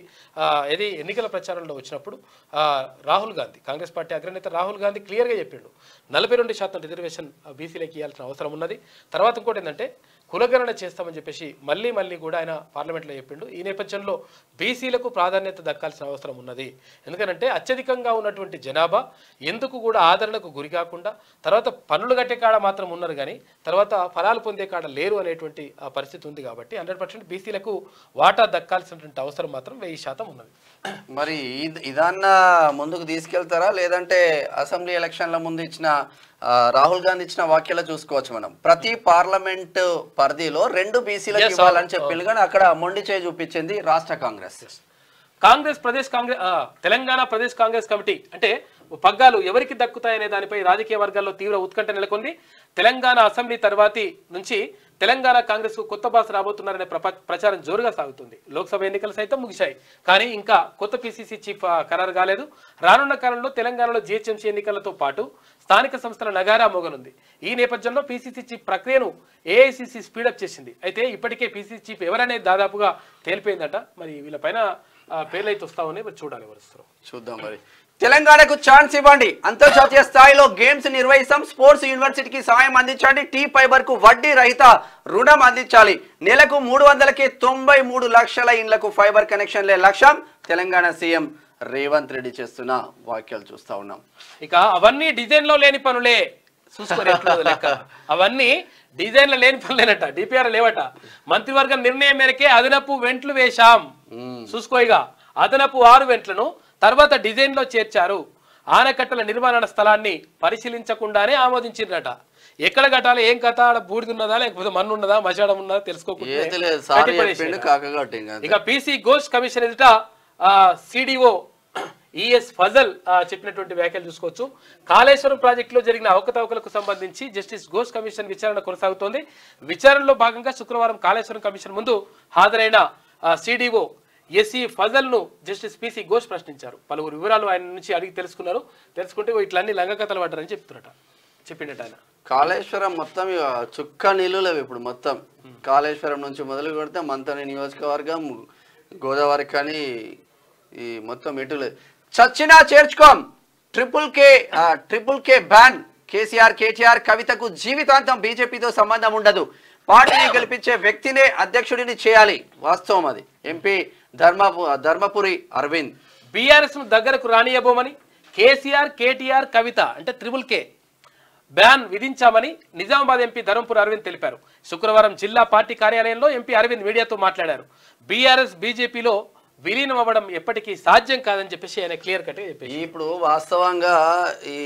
ఏది ఎన్నికల ప్రచారంలో వచ్చినప్పుడు రాహుల్ గాంధీ, కాంగ్రెస్ పార్టీ అగ్రనేత రాహుల్ గాంధీ క్లియర్గా చెప్పిండు 42% రిజర్వేషన్ బీసీలకి ఇవ్వాల్సిన అవసరం ఉన్నది. తర్వాత ఇంకోటి ఏంటంటే కులగణన చేస్తామని చెప్పేసి మళ్ళీ కూడా ఆయన పార్లమెంట్లో చెప్పిండు. ఈ నేపథ్యంలో బీసీలకు ప్రాధాన్యత దక్కాల్సిన అవసరం ఉన్నది. ఎందుకంటే అత్యధికంగా ఉన్నటువంటి జనాభా ఎందుకు కూడా ఆదరణకు గురి కాకుండా తర్వాత పన్నులు కట్టే కాడ మాత్రం ఉన్నారు కానీ తర్వాత ఫలాలు పొందే కాడ లేరు అనేటువంటి పరిస్థితి ఉంది. కాబట్టి 100% బీసీలకు వాటా దక్కాల్సినటువంటి అవసరం మాత్రం 1000% ఉన్నది. మరి ఇదన్న ముందుకు తీసుకెళ్తారా లేదంటే అసెంబ్లీ ఎలక్షన్ల ముందు ఇచ్చిన రాహుల్ గాంధీ ఇచ్చిన వ్యాఖ్యలు చూసుకోవచ్చు మనం. ప్రతి పార్లమెంట్ పరిధిలో 2 బీసీలకు ఇవ్వాలని చెప్పింది కానీ అక్కడ మొండి చేయి చూపించింది రాష్ట్ర కాంగ్రెస్. తెలంగాణ ప్రదేశ్ కాంగ్రెస్ కమిటీ అంటే పగ్గాలు ఎవరికి దక్కుతాయనే దానిపై రాజకీయ వర్గాల్లో తీవ్ర ఉత్కంఠ నెలకొంది. తెలంగాణ అసెంబ్లీ తర్వాతి నుంచి తెలంగాణ కాంగ్రెస్ కు కొత్త బాస్ రాబోతున్నారనే ప్రచారం జోరుగా సాగుతుంది. లోక్సభ ఎన్నికలు సైతం ముగిశాయి, కానీ ఇంకా కొత్త పిసిసి చీఫ్ ఖరారు కాలేదు. రానున్న కాలంలో తెలంగాణలో జీహెచ్ఎంసీ ఎన్నికలతో పాటు స్థానిక సంస్థల నగారా మోగనుంది. ఈ నేపథ్యంలో పిసిసి చీఫ్ ప్రక్రియను ఏఐసిసి స్పీడప్ చేసింది. అయితే ఇప్పటికే పిసిసి చీఫ్ ఎవరనేది దాదాపుగా తేలిపోయిందట. మరి వీళ్ళపైన పేర్లు అయితే వస్తామని మరి చూడాలి, ఎవరు చూద్దాం. మరి తెలంగాణకు ఛాన్స్ ఇవ్వండి, అంతర్జాతీయ స్థాయిలో గేమ్స్ నిర్వహిస్తాం, స్పోర్ట్స్ యూనివర్సిటీకి సాయం అందించండి, టీ ఫైబర్ కు వడ్డీ రహిత రుణం అందించాలి, నెలకు 300కి 93 లక్షల ఇండ్లకు ఫైబర్ కనెక్షన్లే లక్ష్యం, తెలంగాణ సీఎం రేవంత్ రెడ్డి చేస్తున్న వ్యాఖ్యలు చూస్తా ఉన్నాం. ఇక అవన్నీ డిజైన్ లో లేని పనులే, చూసుకొని లెక్క అవన్నీ డిజైన్ లో లేని పనులేనట, డిపిఆర్ లేవట. మంత్రివర్గం నిర్ణయం మేరకే అదనపు వెంట్లు వేశాం, చూసుకోయిగా అదనపు 6 వెంట్లను తర్వాత డిజైన్ లో చేర్చారు. ఆనకట్టల నిర్మాణ స్థలాన్ని పరిశీలించకుండానే ఆమోదించినట. ఎక్కడ కట్టాలి, ఏం కథ, బూడిదున్నదా లేకపోతే మన్ను ఉన్నదా మచాడం ఉన్నదా తెలుసుకోకుండా. ఇక పీసీ ఘోష్ కమిషన్ ఎదుట సిడిఓ ఈఎస్ ఫజల్ చెప్పినటువంటి వ్యాఖ్యలు చూసుకోవచ్చు. కాళేశ్వరం ప్రాజెక్టులో జరిగిన అవకతవకలకు సంబంధించి జస్టిస్ ఘోష్ కమిషన్ విచారణ కొనసాగుతోంది. విచారణలో భాగంగా శుక్రవారం కాళేశ్వరం కమిషన్ ముందు హాజరైన సిడిఓ ఎస్ఈ ఫజల్ ను జస్టిస్ పిసి ఘోష్ ప్రశ్నించారు. పలువురు వివరాలు ఆయన నుంచి అడిగి తెలుసుకుంటే ఇట్లన్నీ లంగకథలు పడ్డారని చెప్పిండట ఆయన. కాళేశ్వరం మొత్తం చుక్క నీళ్ళు ఇప్పుడు మొత్తం కాళేశ్వరం నుంచి మొదలు కొడితే మంతని నియోజకవర్గం గోదావరి కానీ ఈ మొత్తం ఎటులే చచ్చినా చేర్చుకోం, ట్రిపుల్ కే బ్యాన్, కేసీఆర్ కేటీఆర్ కవితకు జీవితాంతం బీజేపీతో సంబంధం ఉండదు, పార్టీని గెలిపించే వ్యక్తినే అధ్యక్షుడిని చేయాలి, వాస్తవం అది. ఎంపీ ధర్మపురి అరవింద్ బీఆర్ఎస్ ను దగ్గరకు రానియబోమని కేసీఆర్ కేటీఆర్ కవిత అంటే ట్రిపుల్ కే బ్యాన్ విధించామని నిజామాబాద్ ఎంపీ ధర్మపురి అరవింద్ తెలిపారు. శుక్రవారం జిల్లా పార్టీ కార్యాలయంలో ఎంపీ అరవింద్ మీడియాతో మాట్లాడారు. బీఆర్ఎస్ బీజేపీలో విలీనం అవ్వడం ఎప్పటికీ సాధ్యం కాదని చెప్పేసి ఆయన క్లియర్ కట్ చెప్పేసి, ఇప్పుడు వాస్తవంగా ఈ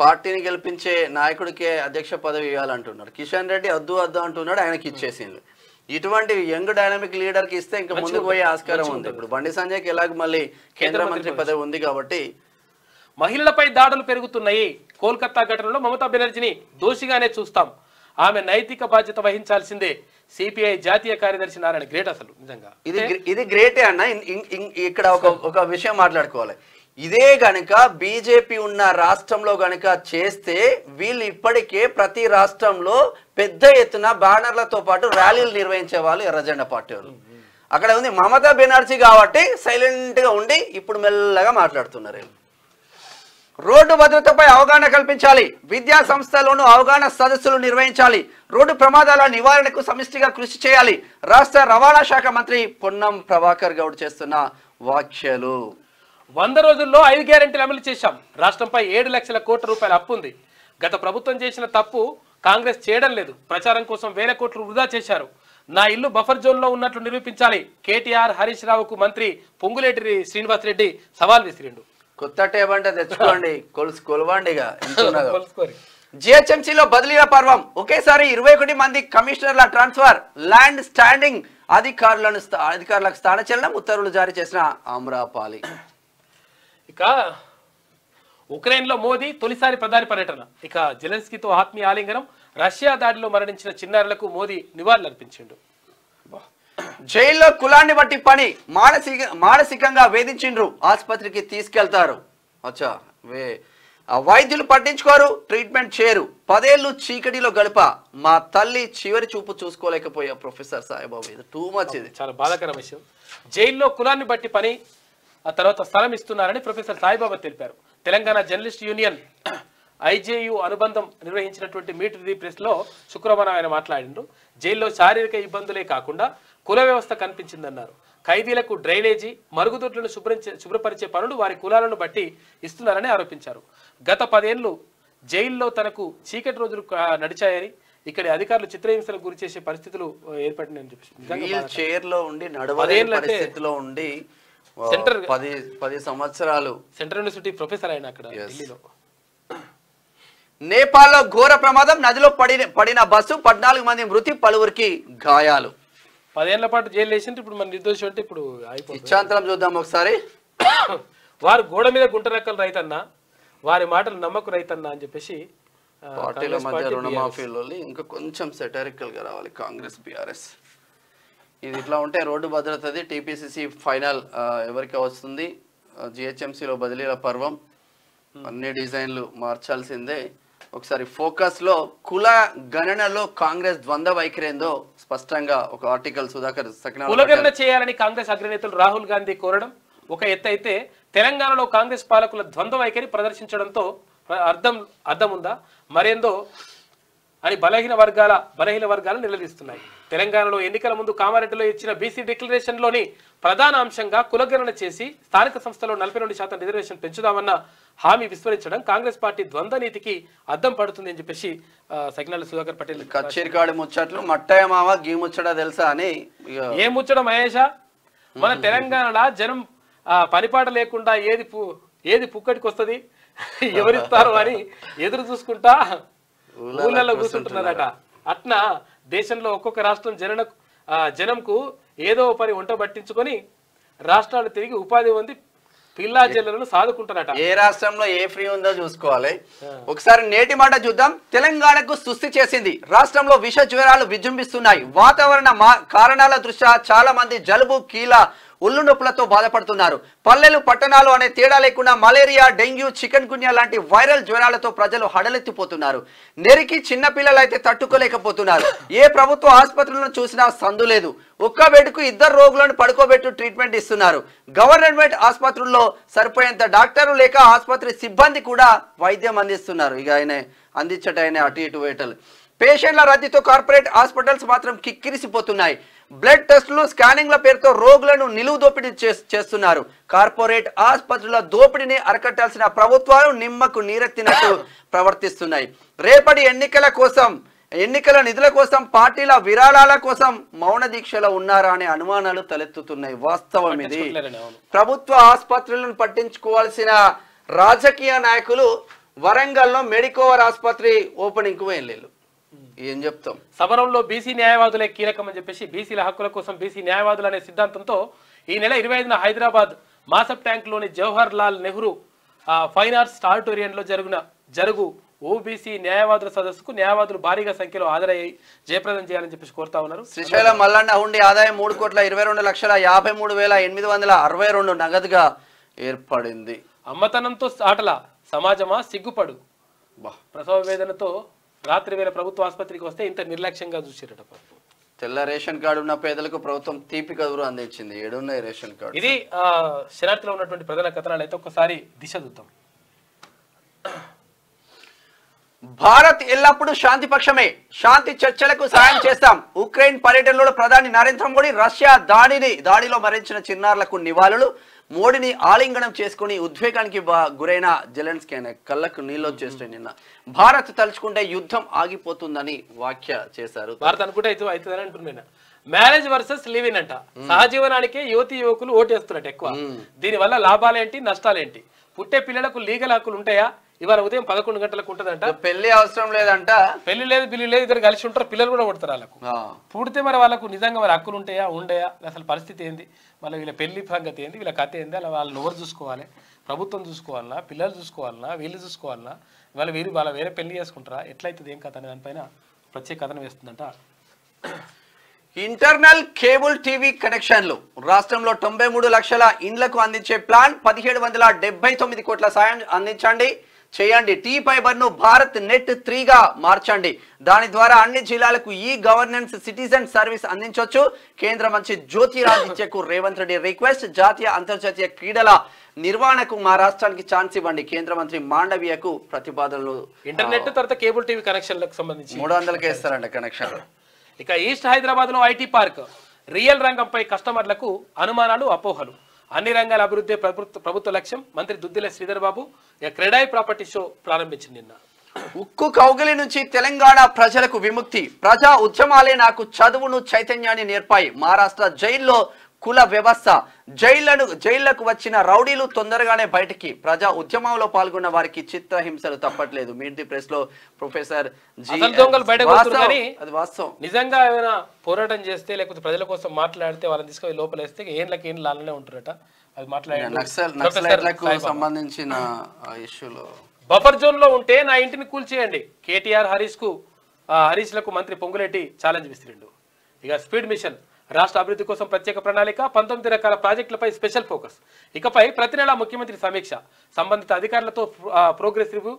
పార్టీని గెలిపించే నాయకుడికే అధ్యక్ష పదవి ఇవ్వాలంటున్నాడు. కిషన్ రెడ్డి అద్దు అంటున్నాడు, ఆయనకి ఇచ్చేసింది. ఇటువంటి యంగ్ డైనమిక్ లీడర్ కి ఇస్తే ఇంకా ముందుకు పోయే ఆస్కారం ఉంది. ఇప్పుడు బండి సంజయ్కి ఎలాగ మళ్ళీ కేంద్ర మంత్రి పదవి ఉంది కాబట్టి. మహిళలపై దాడులు పెరుగుతున్నాయి. కోల్కతా ఘటనలో మమతా బెనర్జీని దోషిగానే చూస్తాం, ఆమె నైతిక బాధ్యత వహించాల్సిందే. సిపిఐ జాతీయ కార్యదర్శి నారాయణ గ్రేట్. అసలు నిజంగా ఇది గ్రేటే అన్న. ఇక్కడ ఒక విషయం మాట్లాడుకోవాలి. ఇదే గనుక బీజేపీ ఉన్న రాష్ట్రంలో గనుక చేస్తే వీళ్ళు ఇప్పటికే ప్రతి రాష్ట్రంలో పెద్ద ఎత్తున బ్యానర్లతో పాటు ర్యాలీలు నిర్వహించే వాళ్ళు ఎర్రజెండా పార్టీ వాళ్ళు. అక్కడ ఉంది మమతా బెనర్జీ కాబట్టి సైలెంట్ గా ఉండి ఇప్పుడు మెల్లగా మాట్లాడుతున్నారు. రోడ్డు భద్రతపై అవగాహన కల్పించాలి, విద్యా సంస్థల్లోనూ అవగాహన సదస్సులు నిర్వహించాలి, రోడ్డు ప్రమాదాల నివారణకు సమిష్టిగా కృషి చేయాలి, రాష్ట్ర రవాణా శాఖ మంత్రి పొన్నం ప్రభాకర్ గౌడ్ చేస్తున్న వ్యాఖ్యలు. 100 రోజుల్లో 5 గ్యారెంటీలు అమలు చేశాం, రాష్ట్రంపై 7 లక్షల కోట్ల రూపాయల అప్పు ఉంది. గత ప్రభుత్వం చేసిన తప్పు కాంగ్రెస్ చేయడం లేదు, ప్రచారం కోసం 1000 కోట్లు వృధా చేశారు. నా ఇల్లు బఫర్ జోన్ లో ఉన్నట్లు నిరూపించాలి. కేటీఆర్ హరీష్ రావుకు మంత్రి పొంగులేటి శ్రీనివాస్ రెడ్డి సవాల్ విసిరిండు. కొత్త టేబంట తెచ్చుకోండి, కొలవండిగా. జిహెచ్ఎంసీలో బదిలీల పర్వం, ఒకేసారి 21 మంది కమిషనర్ల ట్రాన్స్ఫర్, ల్యాండ్ స్టాండింగ్ అధికారులకు స్థానచలనం, ఉత్తర్వులు జారీ చేసిన ఆమ్రపాలి. ఇక ఉక్రెయిన్ లో మోదీ తొలిసారి ప్రధాని పర్యటన. ఇక జెలెన్స్కీతో ఆత్మీయ ఆలింగనం, రష్యా దాడిలో మరణించిన చిన్నారులకు మోదీ నివాళులర్పించిండు. జైల్లో కులాన్ని బట్టి పని, మానసికంగా వేధించిండ్రు, ఆసుపత్రికి తీసుకెళ్తారు. అచ్చా వైద్యులు పట్టించుకోరు, ట్రీట్మెంట్ చేయరు, 10 ఏళ్లు చీకటిలో గడప, మా తల్లి చివరి చూపు చూసుకోలేకపోయా. ప్రొఫెసర్ సాయిబాబు, ఇది టూ మచ్. ఇది చాలా బాధాకర విషయం. జైల్లో కులాన్ని బట్టి పని, ఆ తర్వాత స్థలం ఇస్తున్నారని ప్రొఫెసర్ సాయిబాబా తెలిపారు. తెలంగాణ జర్నలిస్ట్ యూనియన్ ఐజేయు అనుబంధం నిర్వహించినటువంటి మీట్ ది ప్రెస్ లో శుక్రవారం ఆయన మాట్లాడిండ్రు. జైల్లో శారీరక ఇబ్బందులే కాకుండా కుల వ్యవస్థ కనిపించిందన్నారు. ఖైదీలకు డ్రైనేజీ, మరుగుదొడ్లను శుభ్రపరిచే పనులు వారి కులాలను బట్టి ఇస్తున్నారని ఆరోపించారు. గత 10 ఏళ్లు జైల్లో తనకు చీకటి రోజులు నడిచాయని, ఇక్కడి అధికారులు చిత్రహింసలకు గురి చేసే పరిస్థితులు ఏర్పడినాయని చెప్పి, చైర్ లో ఉండి నడవలేని పరిస్థితిలో ఉండి సెంటర్ 10 సంవత్సరాలు సెంట్రల్ యూనివర్సిటీ ప్రొఫెసర్ ఆయన అక్కడ ఢిల్లీలో. నేపాల్లో ఘోర ప్రమాదం, నదిలో పడిన బస్సు, 14 మంది మృతి, పలువురికి గాయాలు. 10 ఏళ్ల పాటు జైలు వేసింటే ఇప్పుడు మన నిర్దోషం అంటే ఇప్పుడు అయిపోయింది. ఇచ్చాంతరం చూద్దాం ఒకసారి. వారు గోడ మీద గుంట రెక్కలు రైతన్నా, వారి మాటలు నమ్మకు రైతన్నా అని చెప్పేసి పార్టీల మధ్య రుణమాఫీలో ఇంకా కొంచెం సెటరికల్ గా రావాలి కాంగ్రెస్ బీఆర్ఎస్. ఇది ఇట్లా ఉంటే రోడ్డు భద్రతది టీపీసీసీ ఫైనల్ ఎవరికి వస్తుంది, జిహెచ్ఎంసీలో బదిలీల పర్వం, అన్ని డిజైన్లు మార్చాల్సిందే. ఒకసారి ఫోకస్ లో కుల గణనలో కాంగ్రెస్ ద్వంద్వ వైఖరేందో స్పష్టంగా ఒక ఆర్టికల్ సుధాకర్ కులగణన చేయాలని కాంగ్రెస్ అగ్రనేతలు రాహుల్ గాంధీ కోరడం ఒక ఎత్తు అయితే, తెలంగాణలో కాంగ్రెస్ పాలకుల ద్వంద్వ వైఖరి ప్రదర్శించడంతో అర్థం ఉందా మరేందో అని బలహీన వర్గాలు నిలదీస్తున్నాయి. తెలంగాణలో ఎన్నికల ముందు కామారెడ్డిలో ఇచ్చిన బీసీ డిక్లరేషన్లోని ప్రధాన అంశంగా కులగణన చేసి స్థానిక సంస్థలో 42% రిజర్వేషన్ పెంచుదామన్న హామీ విస్మరించడం కాంగ్రెస్ పార్టీ ద్వంద్వ నీతికి అద్దం పడుతుంది అని చెప్పేసి సకినాల సుధాకర్ పటేల్. కచ్చేరికాడి ముచ్చట్లు మట్టయ్య మామ గీ ముచ్చట తెలుసా అని. ఏ ముచ్చట మహేషా? మన తెలంగాణలో జనం పనిపాట లేకుండా ఏది పుక్కటికి వస్తుంది, ఎవరిస్తారు అని ఎదురు చూసుకుంటా ఊళ్ళలో కూర్చుంటున్నారట. అట్నా దేశంలో ఒక్కొక్క రాష్ట్రం జనంకు ఏదో పని వంట పట్టించుకొని రాష్ట్రాలు తిరిగి ఉపాధి పొంది పిల్లా జిల్లాలను సాదుకుంటారట. ఏ రాష్ట్రంలో ఏ ఫ్రీ ఉందో చూసుకోవాలి. ఒకసారి నేటి మాట చూద్దాం. తెలంగాణకు సుస్థి చేసింది. రాష్ట్రంలో విష జ్వరాలు విజృంభిస్తున్నాయి. వాతావరణ కారణాల దృష్ట్యా చాలా మంది జలుబు, కీళ్ళ, ఒళ్ళు నొప్పులతో బాధపడుతున్నారు. పల్లెలు పట్టణాలు అనే తేడా లేకుండా మలేరియా, డెంగ్యూ, చికెన్ గున్యా లాంటి వైరల్ జ్వరాలతో ప్రజలు హడలెత్తిపోతున్నారు. నెరికి చిన్నపిల్లలైతే తట్టుకోలేకపోతున్నారు. ఏ ప్రభుత్వ ఆసుపత్రులను చూసినా సందు లేదు. ఒక్క బెడ్కు 2 రోగులను పడుకోబెట్టు ట్రీట్మెంట్ ఇస్తున్నారు. గవర్నమెంట్ ఆసుపత్రుల్లో సరిపోయేంత డాక్టర్లు లేక ఆసుపత్రి సిబ్బంది కూడా వైద్యం అందిస్తున్నారు. ఇక ఆయన అందించటైన అటు ఇటు వేటలు. పేషెంట్ల రద్దీతో కార్పొరేట్ హాస్పిటల్స్ మాత్రం కిక్కిరిసిపోతున్నాయి. బ్లడ్ టెస్టులు, స్కానింగ్ల పేరుతో రోగులను నిలువు దోపిడీ చేస్తున్నారు. కార్పొరేట్ ఆసుపత్రుల దోపిడీని అరకట్టాల్సిన ప్రభుత్వాలు నిమ్మకు నీరెత్తినట్టు ప్రవర్తిస్తున్నాయి. రేపటి ఎన్నికల నిధుల కోసం, పార్టీల విరాళాల కోసం మౌన దీక్షలో ఉన్నారా అనే అనుమానాలు తలెత్తుతున్నాయి. వాస్తవం ఇది. ప్రభుత్వ ఆసుపత్రులను పట్టించుకోవాల్సిన రాజకీయ నాయకులు వరంగల్లో మెడికోవర్ ఆసుపత్రి ఓపెనింగ్ కు వెళ్ళలేదు. ఏం చెప్తాం? సమరంలో బీసీ న్యాయవాదులే కీలకం అని చెప్పేసి బీసీల హక్కుల కోసం బీసీ న్యాయవాదులు అనే సిద్ధాంతంతో ఈ నెల 25న హైదరాబాద్ మాసప్ ట్యాంక్లోని జవహర్ లాల్ నెహ్రూ ఫైన్ ఆర్ట్స్ ఆడిటోరియంలో జరుగు ఓబీసీ న్యాయవాదుల సదస్సుకు న్యాయవాదులు భారీగా సంఖ్యలో హాజరయ్యి జయప్రదం చేయాలని చెప్పేసి కోరుతా ఉన్నారు. శ్రీశైలం మల్లన్న హుండీ ఆదాయం 3,22,53,862 నగదుగా ఏర్పడింది. అమ్మతనంతో ఆటల సమాజమా సిగ్గుపడు. ప్రసవ వేదనతో రాత్రి వేళ ప్రభుత్వ ఆసుపత్రికి వస్తే ఇంత నిర్లక్ష్యంగా చూసారట. తెల్ల రేషన్ కార్డు ఉన్న పేదలకు ప్రభుత్వం తీపి కదురు అందించింది. 7 ఉన్నాయి రేషన్ కార్డు. ఇది శరార్థిలో ఉన్నటువంటి ప్రధాన కథనాలు అయితే ఒకసారి దిశ చూద్దాం. భారత్ ఎల్లప్పుడూ శాంతి పక్షమే, శాంతి చర్చలకు సాయం చేస్తాం. ఉక్రెయిన్ పర్యటనలో ప్రధాని నరేంద్ర మోడీ రష్యా దాడిలో మరణించిన చిన్నారులకు నివాళులు. మోడీని ఆలింగనం చేసుకుని ఉద్వేగానికి గురైన జెలెన్స్కీ అనే కళ్ళకు నీళ్ళు వచ్చేస్తాయి. నిన్న భారత్ తలుచుకుంటే యుద్ధం ఆగిపోతుందని వ్యాఖ్య చేశారు. భారత్ అనుకుంటే అవుతుందని అంటున్నాను. మ్యారేజ్ వర్సెస్ లివ్ ఇన్ అంట. సహజీవనానికే యువకులు ఓటేస్తున్నట్టు ఎక్కువ. దీనివల్ల లాభాలేంటి, నష్టాలేంటి? పుట్టే పిల్లలకు లీగల్ హక్కులు ఉంటాయా? ఇవాళ ఉదయం 11 గంటలకు ఉంటుందంట. పెళ్లి అవసరం లేదంట. పెళ్లి లేదు, బిల్లు లేదు, ఇద్దరు కలిసి ఉంటారు. పిల్లలు కూడా కొడతారు వాళ్ళకు. పుడితే మరి వాళ్ళకు నిజంగా మరి హక్కులు ఉంటాయా, ఉండయా? అసలు పరిస్థితి ఏంది? వాళ్ళ వీళ్ళ పెళ్లి సంగతి ఏంది, వీళ్ళ కథ ఏంది? అలా వాళ్ళని ఎవరు చూసుకోవాలి? ప్రభుత్వం చూసుకోవాలన్నా, పిల్లలు చూసుకోవాలన్నా, వీళ్ళు చూసుకోవాలన్నా? వాళ్ళ వేరే పెళ్లి చేసుకుంటారా? ఎట్లయితుంది, ఏం కథ అనే దానిపైన ప్రత్యేక కథనం వేస్తుందంట. ఇంటర్నల్ కేబుల్ టీవీ కనెక్షన్లు రాష్ట్రంలో 93 లక్షల ఇండ్లకు అందించే ప్లాన్. 1779 కోట్ల సాయం అందించండి చేయండి. టీ ఫైబర్ ను భారత్ నెట్ 3గా మార్చండి. దాని ద్వారా అన్ని జిల్లాలకు ఈ గవర్నెన్స్ సిటిజన్ సర్వీస్ అందించవచ్చు. కేంద్ర మంత్రి జ్యోతిరాదిత్యకు రేవంత్ రెడ్డి రిక్వెస్ట్. జాతీయ అంతర్జాతీయ క్రీడల నిర్వహణకు మా రాష్ట్రానికి ఛాన్స్ ఇవ్వండి. కేంద్ర మంత్రి మాండవీయకు ప్రతిపాదనలు. ఇంటర్నెట్ తర్వాత కేబుల్ టీవీ కనెక్షన్లకు సంబంధించి 300కే ఇస్తారంట కనెక్షన్. ఇక ఈస్ట్ హైదరాబాద్ లో ఐటీ పార్క్ రియల్ రంగంపై కస్టమర్లకు అనుమానాలు, అపోహలు. అన్ని రంగాల అభివృద్ధి ప్రభుత్వ లక్ష్యం. మంత్రి దుద్దిల శ్రీధర్ బాబు క్రెడాయి ప్రాపర్టీ షో ప్రారంభించింది నిన్న. ఉక్కు కౌగిలి నుంచి తెలంగాణ ప్రజలకు విముక్తి. ప్రజా ఉద్యమాలే నాకు చదువును, చైతన్యాన్ని నేర్పాయి. మహారాష్ట్ర జైల్లో కుల వ్యవస్థ. జైళ్లకు వచ్చిన రౌడీలు తొందరగానే బయటికి. ప్రజా ఉద్యమంలో పాల్గొన్న వారికి చిత్రహింసలు తప్పట్లేదు. మీట్ ది ప్రెస్ లో ప్రొఫెసర్ నిజంగా ఏమైనా పోరాటం చేస్తే లేకపోతే ప్రజల కోసం మాట్లాడితే వాళ్ళని తీసుకొని లోపలేస్తే ఏళ్ళకి లాగానే ఉంటారట. అది మాట్లాడే నక్సలైట్లకు సంబంధించిన ఇష్యూలో బఫర్ జోన్ లో ఉంటే నా ఇంటిని కూల్చేయండి. కేటీఆర్ హరీష్లకు మంత్రి పొంగులేటి ఛాలెంజ్ విసిరిండు. ఇక స్పీడ్ మిషన్ రాష్ట్ర అభివృద్ధి కోసం ప్రత్యేక ప్రణాళిక, 19 రకాల ప్రాజెక్టులపై స్పెషల్ ఫోకస్. ఇకపై ప్రతి నెలా ముఖ్యమంత్రి సమీక్ష, సంబంధిత అధికారులతో ప్రోగ్రెస్ రివ్యూ,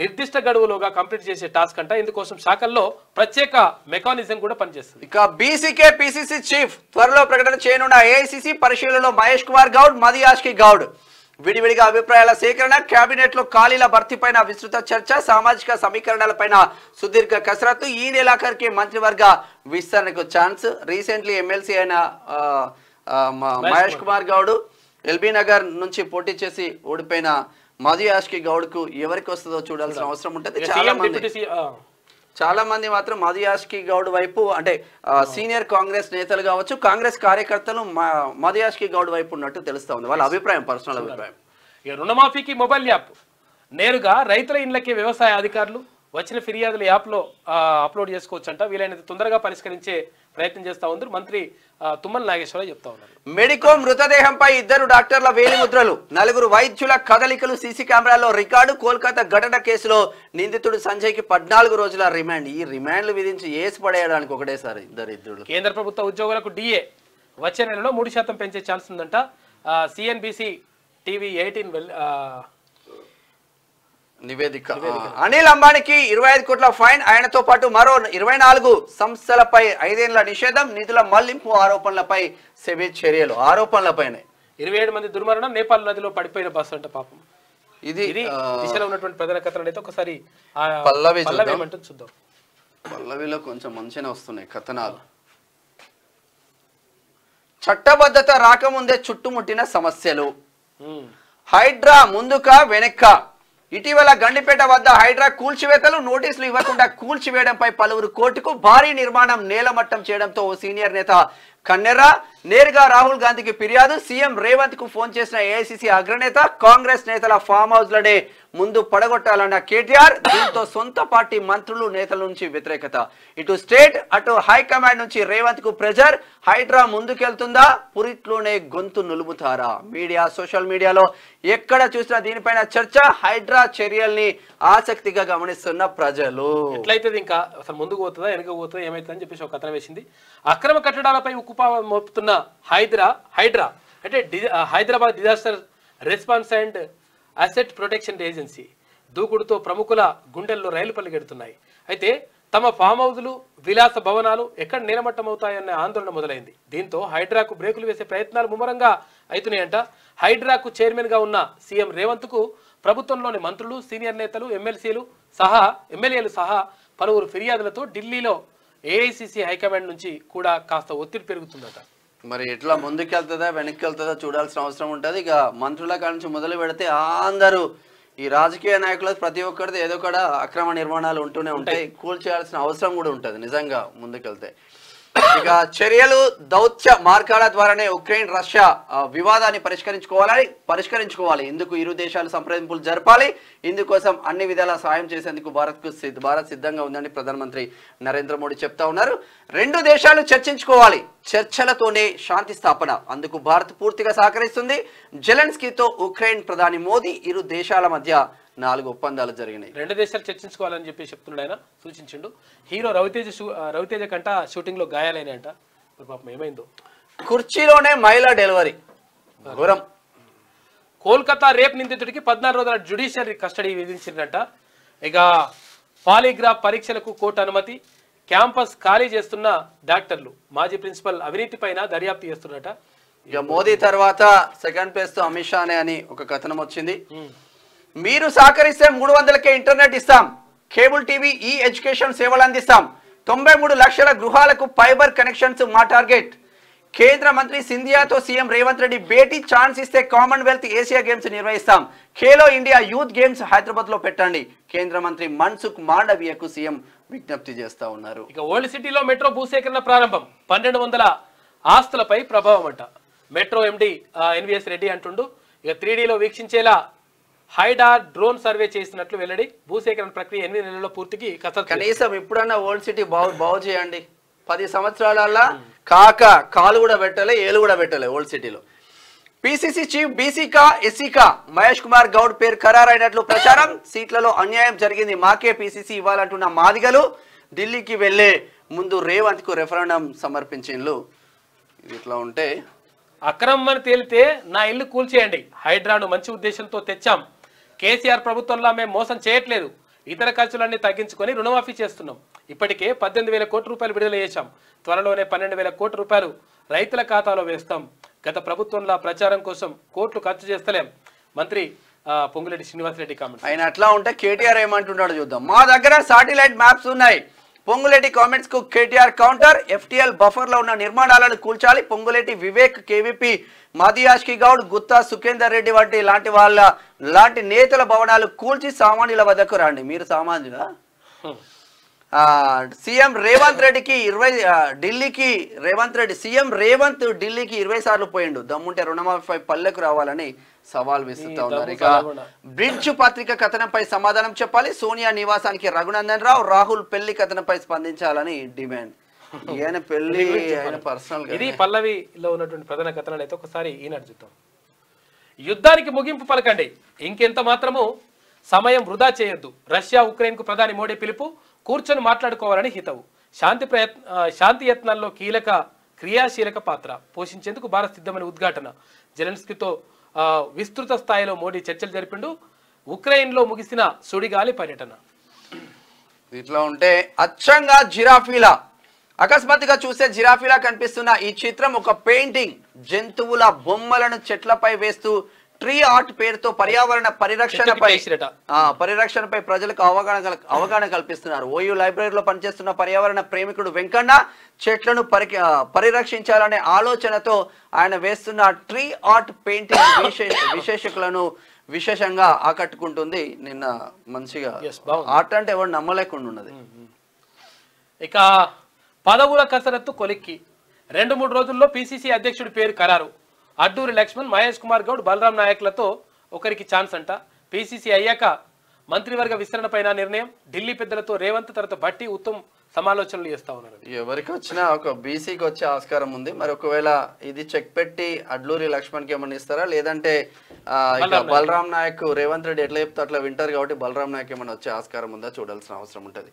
నిర్దిష్ట గడువులోగా కంప్లీట్ చేసే టాస్క్ అంట. ఇందుకోసం శాఖల్లో ప్రత్యేక మెకానిజం కూడా పనిచేస్తుంది. ఇక బీసీకే పీసీసీ చీఫ్ త్వరలో ప్రకటన చేయనున్న ఏఐసీసీ పరిశీలనలో మహేష్ కుమార్ గౌడ్, మదియాష్కి గౌడ్. విడివిడిగా అభిప్రాయాల సేకరణ, కేబినెట్ లో ఖాళీల భర్తీపైన విస్తృత చర్చ, సామాజిక సమీకరణలపైన సుదీర్ఘ కసరత్తు. ఈ నెలాఖరికి మంత్రివర్గ విస్తరణకు ఛాన్స్. రీసెంట్లీ ఎమ్మెల్సీ అయిన మహేష్ కుమార్ గౌడ్ ఎల్బీ నగర్ నుంచి పోటీ చేసి ఓడిపోయిన మదియాష్కి గౌడ్ కు ఎవరికి వస్తుందో చూడాల్సిన అవసరం ఉంటుంది. చాలా మంది మాత్రం మదియాష్కి గౌడ్ వైపు, అంటే సీనియర్ కాంగ్రెస్ నేతలు కావచ్చు, కాంగ్రెస్ కార్యకర్తలు మదియాష్కి గౌడ్ వైపు ఉన్నట్టు తెలుస్తా ఉంది. వాళ్ళ అభిప్రాయం, పర్సనల్ అభిప్రాయం. రుణమాఫీకి మొబైల్ యాప్ నేరుగా రైతుల ఇండ్లకి వ్యవసాయ అధికారులు వచ్చిన ఫిర్యాదులు యాప్లో అప్లోడ్ చేసుకోవచ్చంట. వీలైనంత తొందరగా పరిష్కరించే ప్రయత్నం చేస్తా ఉంది మంత్రి తుమ్మల నాగేశ్వరరావు చెప్తా ఉన్నారు. మెడికో మృతదేహంపై 2 డాక్టర్ల వేలిముద్రలు, 4 వైద్యుల కదలికలు సీసీ కెమెరాల్లో రికార్డు. కోల్కతా ఘటన కేసులో నిందితుడు సంజయ్కి 14 రోజుల రిమాండ్. ఈ రిమాండ్లు విధించి ఏసి పడేయడానికి ఒకటేసారి ఇద్దరు. కేంద్ర ప్రభుత్వ ఉద్యోగులకు డిఏ వచ్చే నెలలో 3% పెంచే ఛాన్స్ ఉందంట. సిఎన్బిసి టీవీ 18 నివేదిక. అనిల్ అంబానీకి 25 కోట్ల ఫైన్, ఆయనతో పాటు మరో 24 సంస్థలపై 5 ఏళ్ల నిషేధం, నిధుల మళ్లింపు ఆరోపణలపై సెబీ చర్యలు. ఆరోపణలపైనే 27 మంది దుర్మరణం, నేపాల్ నదిలో పడిపోయిన బస్సు అంట. పాపం ఇది దిశలో ఉన్నటువంటి ప్రధాన కథనం అయితే ఒకసారి పల్లవి చూద్దాం. పల్లవిలో కొంచెం మంచిగా వస్తున్నాయి కథనాలు. చట్టబద్ధత రాకముందే చుట్టుముట్టిన సమస్యలు. హైడ్రా ముందుక వెనక్క. ఇటీవల గండిపేట వద్ద హైడ్రా కూల్చివేతలు, నోటీసులు ఇవ్వకుండా కూల్చివేయడంపై పలువురు కోర్టుకు. భారీ నిర్మాణం నేలమట్టం చేయడంతో ఓ సీనియర్ నేత కన్నెర్ర. నేరుగా రాహుల్ గాంధీకి ఫిర్యాదు. సీఎం రేవంత్ కు ఫోన్ చేసిన ఏఐసీసీ అగ్రనేత. కాంగ్రెస్ నేతల ఫామ్ హౌస్ లనే ముందు పడగొట్టాలన్న కేటీఆర్. దీంతో సొంత పార్టీ మంత్రులు, నేతల నుంచి వ్యతిరేకత. ఇటు స్టేట్, అటు హైకమాండ్ నుంచి రేవంత్ కు ప్రెజర్. హైడ్రా ముందుకెళ్తుందా, పురిట్లోనే గొంతు నులుముతారా? మీడియా, సోషల్ మీడియాలో ఎక్కడ చూసినా దీనిపైన చర్చ. హైడ్రా చర్యల్ని ఆసక్తిగా గమనిస్తున్న ప్రజలు. ఎట్లయితే ఇంకా అసలు ముందుకు పోతుందా, వెనక పోతుందా, ఏమైతుందని చెప్పేసి ఒక కథనం వేసింది. అక్రమ కట్టడాలపై ఉక్కుపా మోపుతున్న హైడ్రా అంటే Hyderabad disaster response and asset protection agency దూకుడుతో ప్రముఖుల గుండెల్లో రైలు పల్లిగెడుతున్నాయి. అయితే తమ ఫామ్ హౌజులు, విలాస భవనాలు ఎక్కడ నీలమట్టం అవుతాయన్న ఆందోళన మొదలైంది. దీంతో హైడ్రాకు బ్రేకులు వేసే ప్రయత్నాలు ముమ్మరంగా అవుతున్నాయంట. హైడ్రాకు చైర్మన్ గా ఉన్న సీఎం రేవంత్ కు ప్రభుత్వంలోని మంత్రులు, సీనియర్ నేతలు, ఎమ్మెల్యేలు సహా పలువురు ఫిర్యాదులతో ఢిల్లీలో ఏఐసీసీ హైకమాండ్ నుంచి కూడా కాస్త ఒత్తిడి పెరుగుతుందట. మరి ఎట్లా ముందుకెళ్తుందా, వెనక్కి వెళ్తుందా చూడాల్సిన అవసరం ఉంటుంది. ఇక మంత్రుల కాడ నుంచి మొదలు పెడితే అందరూ ఈ రాజకీయ నాయకులకు ప్రతి ఒక్కరిది ఏదో కూడా అక్రమ నిర్మాణాలు ఉంటూనే ఉంటాయి. కూల్చేయాల్సిన అవసరం కూడా ఉంటుంది నిజంగా ముందుకెళ్తే. ఇక చర్యలు, దౌత్య మార్గాల ద్వారానే ఉక్రెయిన్ రష్యా వివాదాన్ని పరిష్కరించుకోవాలి. ఇందుకు ఇరు దేశాలు సంప్రదింపులు జరపాలి. ఇందుకోసం అన్ని విధాల సాయం చేసేందుకు భారత్ సిద్ధంగా ఉందని ప్రధానమంత్రి నరేంద్ర మోడీ చెప్తా ఉన్నారు. 2 దేశాలు చర్చించుకోవాలి. చర్చలతోనే శాంతి స్థాపన. అందుకు భారత్ పూర్తిగా సహకరిస్తుంది. జెలెన్స్కీతో ఉక్రెయిన్ ప్రధాని మోదీ ఇరు దేశాల మధ్య 4 ఒప్పందాలు జరిగినాయి. 2 దేశాలు చర్చించుకోవాలని చెప్పి చెప్తున్నాడు ఆయన, సూచించిండు. హీరో రవితేజ కంట షూటింగ్ లో గాయాలైనాయంట. పాపం ఏమైందో. కుర్చీలోనే మహిళా డెలివరీ ఘోరం. కోల్కతా రేప్ నిందితుడికి 14 రోజుల జ్యుడిషియరీ కస్టడీ విధించిందంట. ఇక పాలిగ్రాఫ్ పరీక్షలకు కోర్టు అనుమతి. క్యాంపస్ ఖాళీ చేస్తున్న డాక్టర్లు, మాజీ ప్రిన్సిపల్ అవినీతి పైన దర్యాప్తు చేస్తున్నట. ఇక మోదీ తర్వాత సెకండ్ ప్లేస్ తో అమిత్ షానే అని ఒక కథనం వచ్చింది. మీరు సహకరిస్తే 300కే ఇంటర్నెట్ ఇస్తాం, కేబుల్ టీవీ, ఈ ఎడ్యుకేషన్ సేవలు అందిస్తాం. 93 లక్షల గృహాలకు ఫైబర్ కనెక్షన్స్ మా టార్గెట్. కేంద్ర మంత్రి సింధియాతో సీఎం రేవంత్ రెడ్డి భేటీ. ఛాన్స్ ఇస్తే కామన్వెల్త్, ఏషియా గేమ్స్ నిర్వహిస్తాం. Khelo India youth games Hyderabad లో పెట్టండి. కేంద్ర మంత్రి మన్సుఖ్ మాండవీయకు సీఎం విజ్ఞప్తి చేస్తా ఉన్నారు. ఇక ఓల్డ్ సిటీలో మెట్రో భూసేకరణ ప్రారంభం. 1200 ఆస్తులపై ప్రభావం అంట. మెట్రో ఎండి ఎన్విఎస్ రెడ్డి అంటుండు. ఇక 3Dలో వీక్షించేలా హైడా డ్రోన్ సర్వే చేసినట్లు వెల్లడి. భూసేకరణ ప్రక్రియ 8 నెలల్లో పూర్తికి కనీసం ఇప్పుడన్నా ఓల్డ్ సిటీ బాగు చేయండి. 10 సంవత్సరాల కాలు కూడా పెట్టలే, ఏలు కూడా పెట్టలే ఓల్డ్ సిటీలో. పిసిసి చీఫ్ బీసీకా ఎస్సీకా మహేష్ కుమార్ గౌడ్ పేరు ఖరారైనట్లు ప్రచారం. సీట్లలో అన్యాయం జరిగింది, మాకే పిసిసి ఇవ్వాలంటున్న మాదిగలు ఢిల్లీకి వెళ్లే ముందు రేవంత్ కు రెఫరెండం సమర్పించిండ్లు. ఇట్లా ఉంటే అక్రమం అని తేలితే నా ఇల్లు కూల్చేయండి. హైడ్రాను మంచి ఉద్దేశంతో తెచ్చాం. కేసీఆర్ ప్రభుత్వంలో మేము మోసం చేయట్లేదు. ఇతర ఖర్చులన్నీ తగ్గించుకొని రుణమాఫీ చేస్తున్నాం. ఇప్పటికే 18,000 కోట్ల రూపాయలు విడుదల చేశాం. త్వరలోనే 12,000 కోట్ల రూపాయలు రైతుల ఖాతాలో వేస్తాం. గత ప్రభుత్వంలో ప్రచారం కోసం కోట్లు ఖర్చు చేస్తలేం. మంత్రి పొంగులేటి శ్రీనివాసరెడ్డి కామెంట్స్. ఆయన అట్లా ఉంటే కేటీఆర్ ఏమంటున్నాడు చూద్దాం. మా దగ్గర సాటిలైట్ మ్యాప్స్ ఉన్నాయి. పొంగులేటి కామెంట్స్ కు కేటీఆర్ కౌంటర్. ఎఫ్టీఎల్ బఫర్ లో ఉన్న నిర్మాణాలను కూల్చాలి. పొంగులేటి వివేక్, కేవీపీ, మాదియాష్కి గౌడ్, గుత్తా సుఖేందర్ రెడ్డి లాంటి నేతల భవనాలు కూల్చి సామాన్యుల వద్దకు రండి. మీరు సామాన్యులా? సీఎం రేవంత్ రెడ్డికి సీఎం రేవంత్ ఢిల్లీకి 20 సార్లు పోయిండు. దమ్ముంటే రుణమాఫీపై పల్లెకు రావాలని సవాల్ విసురుతా ఉన్నారు. ఇక బ్రిడ్జ్ పత్రిక కథనంపై సమాధానం చెప్పాలి. సోనియా నివాసానికి రఘునందన్ రావు, రాహుల్ పెళ్లి కథనంపై స్పందించాలని డిమాండ్. ఈయన పెళ్లి ఆయన పర్సనల్. ఇది పల్లవిలో ఉన్నటువంటి ప్రధాన కథనాలు అయితే ఒకసారి ఈనాడు చూద్దాం. యుద్ధానికి ముగింపు పలకండి, ఇంకెంత మాత్రము సమయం వృధా చేయొద్దు. రష్యా ఉక్రెయిన్ కు ప్రధాని మోడీ పిలుపు. కూర్చొని మాట్లాడుకోవాలని హితవు. శాంతి యత్నాల్లో క్రియాశీలక పాత్ర పోషించేందుకు భారత్ సిద్ధమని ఉద్ఘాటన. జెలెన్స్కీతో విస్తృత స్థాయిలో మోడీ చర్చలు జరిపిండు. ఉక్రెయిన్ లో ముగిసిన సుడిగాలి పర్యటన. ఇట్లా ఉంటే అచ్చంగా జిరాఫీలా అకస్మాత్తుగా చూసే జిరాఫీలా కనిపిస్తున్న ఈ చిత్రం ఒక పెయింటింగ్. జంతువుల బొమ్మలను చెట్లపై వేస్తూ ట్రీ ఆర్ట్ పేరుతో పర్యావరణ పరిరక్షణపై ప్రజలకు అవగాహన కల్పిస్తున్నారు. ఓయూ లైబ్రరీలో పనిచేస్తున్న పర్యావరణ ప్రేమికుడు వెంకన్న చెట్లను పరిరక్షించాలనే ఆలోచనతో ఆయన వేస్తున్న ట్రీ ఆర్ట్ పెయింటింగ్ విశేషకులను విశేషంగా ఆకట్టుకుంటుంది. నిన్న మంచిగా ఆర్ట్ అంటే ఎవరు నమ్మలేకుండా ఉన్నది. ఇక పదవుల కసరత్తు కొలిక్కి 2-3 రోజుల్లో పిసిసి అధ్యక్షుడి పేరు ఖరారు. అడ్డూరి లక్ష్మణ్, మహేష్ కుమార్ గౌడ్, బలరాం నాయక్లతో ఒకరికి ఛాన్స్ అంట. పిసిసి అయ్యాక మంత్రివర్గ విస్తరణపైన నిర్ణయం. ఢిల్లీ పెద్దలతో రేవంత్ తర్వాత బట్టి ఉత్తమ్ సమాలోచనలు చేస్తా ఉన్నారు. ఎవరికి వచ్చినా ఒక బీసీకి వచ్చే ఆస్కారం ఉంది. మరి ఒకవేళ ఇది చెక్ పెట్టి అడ్లూరి లక్ష్మణ్కి ఏమన్నా ఇస్తారా, లేదంటే బలరాం నాయక్ రేవంత్ రెడ్డి ఎట్లా చెప్తే అట్లా వింటారు కాబట్టి బలరాం నాయక్ ఏమన్నా వచ్చే ఆస్కారం ఉందా చూడాల్సిన అవసరం ఉంటుంది.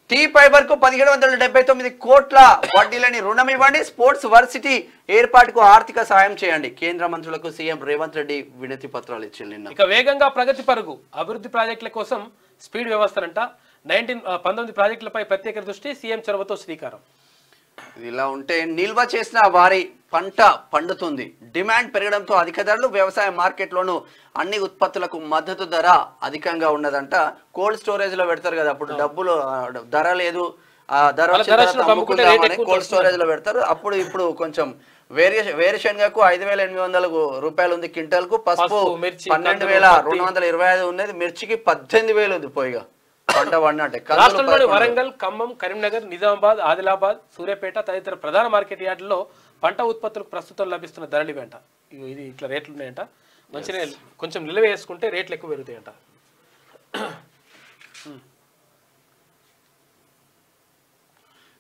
టీ ఫైబర్ కు 1779 కోట్ల వడ్డీలని రుణం ఇవ్వండి. స్పోర్ట్స్ వర్సిటీ ఏర్పాటుకు ఆర్థిక సాయం చేయండి. కేంద్ర మంత్రులకు సీఎం రేవంత్ రెడ్డి వినతి పత్రాలు ఇచ్చింది నిన్న. ఇక వేగంగా ప్రగతి పరుగు అభివృద్ధి ప్రాజెక్టుల కోసం స్పీడ్ వ్యవస్థనంట. 19 ప్రాజెక్టులపై ప్రత్యేక దృష్టి. సీఎం చొరవతో శ్రీకారం. ఇలా ఉంటే నిల్వ చేసిన వారి పంట పండుతుంది. డిమాండ్ పెరగడంతో అధిక ధరలు. వ్యవసాయ మార్కెట్లోనూ అన్ని ఉత్పత్తులకు మద్దతు ధర అధికంగా ఉన్నదంట. కోల్డ్ స్టోరేజ్ లో పెడతారు కదా, అప్పుడు డబ్బులు ధర లేదు, ఆ ధర కోల్డ్ స్టోరేజ్ లో పెడతారు. ఇప్పుడు కొంచెం వేరుశనగకు 5,800 రూపాయలు ఉంది క్వింటల్ కు. పసుపు 12,225 ఉన్నది. మిర్చికి 18,000 ఉంది. పోయిగా పంట పడినట్టే. రాష్ట్రంలోని వరంగల్, ఖమ్మం, కరీంనగర్, నిజామాబాద్, ఆదిలాబాద్, సూర్యాపేట తదితర ప్రధాన మార్కెట్ యార్డుల్లో పంట ఉత్పత్తులకు ప్రస్తుతం లభిస్తున్న ధరలు ఇవేంట. ఇది ఇట్లా రేట్లు ఉన్నాయంట. మంచిగా కొంచెం నిల్వ వేసుకుంటే రేట్లు ఎక్కువ పెరుగుతాయంట.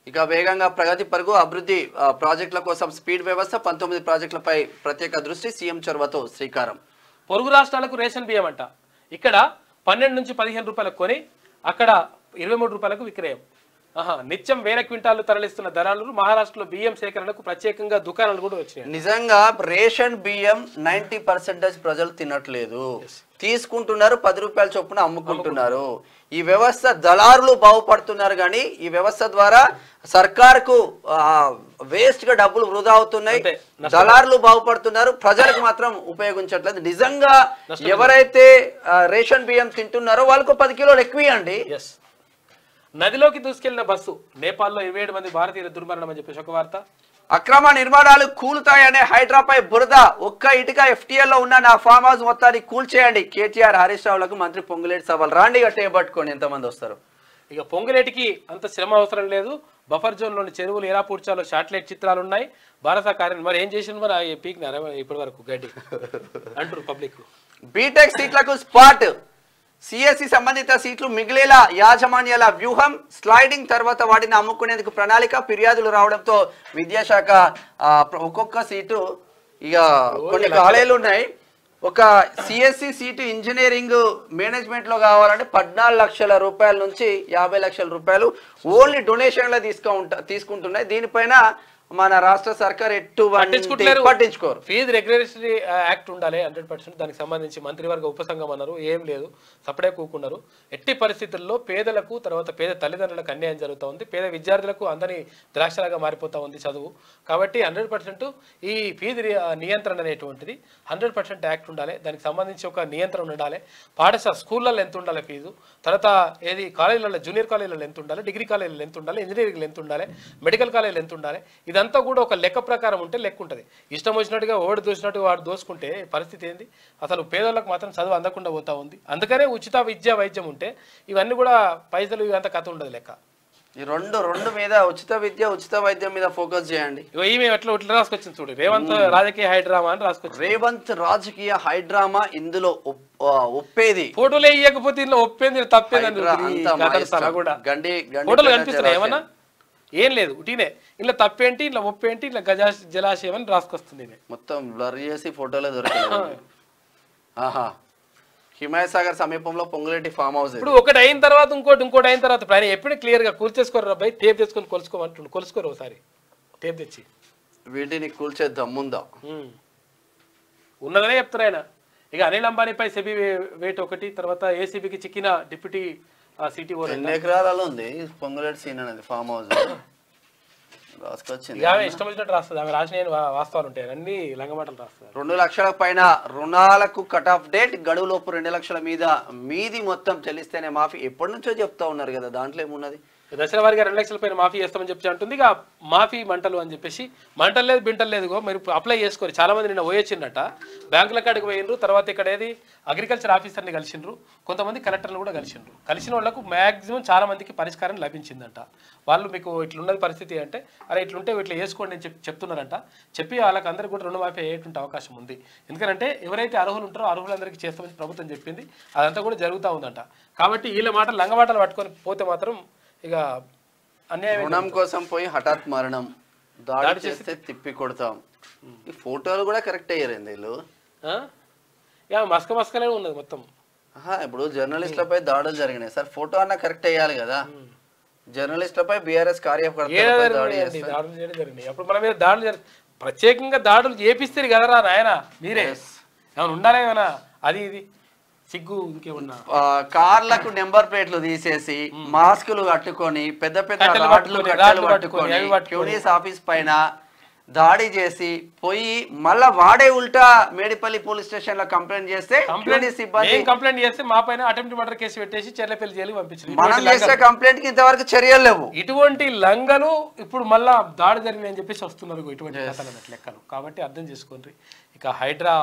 ఇక వేగంగా ప్రగతి పరుగు అభివృద్ధి ప్రాజెక్టుల కోసం స్పీడ్ వ్యవస్థ. 19 ప్రాజెక్టులపై ప్రత్యేక దృష్టి. సీఎం చొరవతో శ్రీకారం. పొరుగు రాష్ట్రాలకు రేషన్ బియ్యం అంట. ఇక్కడ 12 నుంచి 15 రూపాయలకు కొని అక్కడ 23 రూపాయలకు విక్రయం. నిత్యం 1000 క్వింటాలు తరలిస్తున్న దళారులు. మహారాష్ట్రలో బియ్యం సేకరణకు ప్రత్యేకంగా దుకాణాలు కూడా వచ్చినాయి. నిజంగా రేషన్ బియ్యం 90% ప్రజలు తినట్లేదు, తీసుకుంటున్నారు. 10 రూపాయల చొప్పున అమ్ముకుంటున్నారు. ఈ వ్యవస్థ దళారులు బాగుపడుతున్నారు, కానీ ఈ వ్యవస్థ ద్వారా సర్కార్కు వేస్ట్ గా డబ్బులు వృధా అవుతున్నాయి. దళారులు బాగుపడుతున్నారు, ప్రజలకు మాత్రం ఉపయోగించట్లేదు. నిజంగా ఎవరైతే రేషన్ బియ్యం తింటున్నారో వాళ్ళకు 10 కిలోలు ఎక్కువ ఇవ్వండి. నదిలోకి దూసుకెళ్లిన బస్సు. నేపాల్లో 27 మంది భారతీయుల దుర్మరణం అని చెప్పేసి ఒక వార్త. అక్రమ నిర్మాణాలు కూలుతాయనే హైడ్రాపై బురద. ఒక్క ఇటుక ఎఫ్టీఎల్ లో ఉన్న నా ఫామ్ హౌస్ మొత్తాన్ని కూల్చేయండి. కేటీఆర్, హరీష్ రావులకు మంత్రి పొంగులేటి సవాల్. రాండి గట్టే పట్టుకోండి, ఎంతమంది వస్తారు. ఇక పొంగులేటికి అంత శ్రమ అవసరం లేదు. బఫర్ జోన్ లోని చెరువులు ఎలా పూడ్చాలో శాటిలైట్ చిత్రాలు ఉన్నాయి. భారత కార్యం మరి ఏం చేసింది మరి పీక్ ఇప్పటి వరకు గడ్డి అంటారు పబ్లిక్. బీటెక్ సీట్లకు స్పాట్. సిఎస్సి సంబంధిత సీట్లు మిగిలేలా యాజమాన్యాల వ్యూహం. స్లైడింగ్ తర్వాత వాటిని అమ్ముకునేందుకు ప్రణాళిక. ఫిర్యాదులు రావడంతో విద్యాశాఖ ఒక్కొక్క సీటు ఇక కొన్ని కాలేజీలు ఉన్నాయి. ఒక సిఎస్సి సీటు ఇంజనీరింగ్ మేనేజ్మెంట్ లో కావాలంటే 14 లక్షల రూపాయల నుంచి 50 లక్షల రూపాయలు ఓన్లీ డొనేషన్లో తీసుకుంటున్నాయి. దీనిపైన మన రాష్ట్ర సర్కార్ పట్టించుకోరు. ఫీజు రెగ్యులేటరీ యాక్ట్ ఉండాలి 100%. దానికి సంబంధించి మంత్రివర్గ ఉపసంఘం అన్నారు, ఏం లేదు, సపడే కూకున్నారు. ఎట్టి పరిస్థితుల్లో పేదలకు తర్వాత పేద తల్లిదండ్రులకు అన్యాయం జరుగుతూ ఉంది, పేద విద్యార్థులకు అందరి ద్రాక్షలాగా మారిపోతూ ఉంది చదువు. కాబట్టి 100% ఈ ఫీజు నియంత్రణ అనేటువంటిది 100% యాక్ట్ ఉండాలి. దానికి సంబంధించి ఒక నియంత్రణ ఉండాలి. పాఠశాల స్కూళ్ళల్లో ఎంత ఉండాలి ఫీజు, తర్వాత ఏది కాలేజీలలో జూనియర్ కాలేజీలలో ఎంత ఉండాలి, డిగ్రీ కాలేజీలో ఎంత ఉండాలి, ఇంజనీరింగ్లో ఎంత ఉండాలి, మెడికల్ కాలేజీలో ఎంత ఉండాలి, ఇదంతా కూడా ఒక లెక్క ప్రకారం ఉంటే లెక్క ఉంటుంది. ఇష్టం వచ్చినట్టుగా ఓడి దోసినట్టుగా వాడు దోసుకుంటే పరిస్థితి ఏంది? అసలు పేదోళ్ళకి మాత్రం చదువు అందకుండా పోతా ఉంది. అందుకనే ఉచిత విద్యా వైద్యం ఉంటే ఇవన్నీ కూడా పైసలు ఇవంతా కథ ఉండదు లెక్క. ఈ రెండు మీద ఉచిత విద్య ఉచిత వైద్యం మీద ఫోకస్ చేయండి. ఈమె ఎట్లా రాసుకొచ్చింది చూడు, రేవంత్ రాజకీయ హైడ్రామా అని రాసుకొచ్చింది. రేవంత్ రాజకీయ హైడ్రామా, ఇందులో ఒప్పేది ఫోటోలు వేయకపోతే ఇందులో ఒప్పేది తప్పేది ఫోటోలు కనిపిస్తున్నాయి ఏమన్నా? ఏం లేదు, ఉటీనే. ఇలా తప్పేంటి, ఇలా ఒప్పేంటి, ఇలా జలాశయం అని రాసుకొస్తుంది. మొత్తం బ్లర్ చేసి ఫోటోలే దొరికింది. హిమాయత్ సాగర్ సమీపంలో పొంగులేటి ఫామ్ హౌస్. ఇప్పుడు ఒకటి అయిన తర్వాత ఇంకోటి అయిన తర్వాత ఆయన ఎప్పుడు క్లియర్ గా కూల్చేసుకోరు అబ్బాయి, టేప్ తెచ్చుకొని కొలుసుకోమంటుండు. కొలుసుకోరు ఒకసారి టేప్ తెచ్చి. వీటిని కూల్చే దమ్ముందా ఉన్నదనే చెప్తారు ఆయన. ఇక అనిల్ అంబానీపై సెబీ వేట్ ఒకటి, తర్వాత ఏసీబీకి చిక్కిన డిప్యూటీ సిటీ. 2 ఎకరాలలో ఉంది పొంగులేటి సీన్ అనేది ఫామ్ హౌస్. రాసుకొచ్చింది, ఇష్టం వచ్చినట్టు రాస్తుంది. ఆమె రాసిన వాస్తవాలు ఉంటాయి, అన్ని లంగమాటలు రాస్తారు. 2 లక్షల పైన రుణాలకు కట్ ఆఫ్ డేట్, గడువులోపు 2 లక్షల మీది మొత్తం చెల్లిస్తేనే మాఫీ. ఎప్పటి నుంచో చెప్తా ఉన్నారు కదా, దాంట్లో ఏమున్నది? దశల వారిగా 2 లక్షల పైన మాఫీ చేస్తామని చెప్పి అంటుంది. ఇక మాఫీ మంటలు అని చెప్పేసి, మంటలు లేదు బింటలు లేదు, మీరు అప్లై చేసుకోరు. చాలా మంది నిన్న పోయొచ్చిందట, బ్యాంకుల కాడికి పోయినరు, తర్వాత ఇక్కడ ఏది అగ్రికల్చర్ ఆఫీసర్ని కలిసిండ్రు, కొంతమంది కలెక్టర్లు కూడా కలిసిండ్రు. కలిసిన వాళ్ళకు మ్యాక్సిమం చాలా మందికి పరిష్కారం లభించిందంట. వాళ్ళు మీకు ఇట్లున్నది పరిస్థితి అంటే, అరే ఇట్లుంటే ఇట్లా వేసుకోండి అని చెప్తున్నారంట. చెప్పి వాళ్ళకి అందరికీ కూడా రుణమాఫీ అయ్యేటువంటి అవకాశం ఉంది. ఎందుకంటే ఎవరైతే అర్హులు ఉంటారో అర్హులందరికీ చేస్తామని ప్రభుత్వం చెప్పింది, అదంతా కూడా జరుగుతూ ఉందంట. కాబట్టి వీళ్ళ మాటలు లంగమాటలు పట్టుకొని పోతే మాత్రం ఇక అన్యాయం. రుణం కోసం పోయి హఠాత్ మరణం, దాడి చేస్తే తిప్పి కొడతాం. ఈ ఫోటోలు కూడా కరెక్ట్ అయ్యారండి వీళ్ళు. మస్కనే ఉన్నది మొత్తం. ఇప్పుడు జర్నలిస్టులపై దాడులు జరిగినాయి సార్, ఫోటో అన్న కరెక్ట్ అయ్యాలి కదా. జర్నలిస్టులపై బీఆర్ఎస్ కార్యకర్తలు దాడులు జరిగినాయి. అప్పుడు మన మీద దాడులు ప్రత్యేకంగా దాడులు చేపిస్తారు కదరా నాయన, మీరే ఏమైనా ఉండాలి ఏమన్నా అది ఇది సిగ్గు ఇంకేమన్నా. కార్లకు నెంబర్ ప్లేట్లు తీసేసి మాస్కులు కట్టుకొని పెద్ద పెద్ద పోలీస్ ఆఫీస్ పైన దాడి చేసి పోయి మళ్ళా వాడే ఉల్టా మేడిపల్లి పోలీస్ స్టేషన్ లో కంప్లైంట్ చేస్తే కంప్లైంట్ చేస్తే మా పైన అటెంప్ట్ మర్డర్ కేసు పెట్టేసి చెర్లపల్లి జైలుకి పంపించారు. మనం చేసే కంప్లైంట్ కి ఇంతవరకు చర్యలు లేవు. ఇటువంటి లంగలు ఇప్పుడు మళ్ళా దాడి జరిగినాయని చెప్పేసి వస్తున్నారు ఇటువంటి లెక్కలు. కాబట్టి అర్థం చేసుకోండి. ఇక హైడ్రా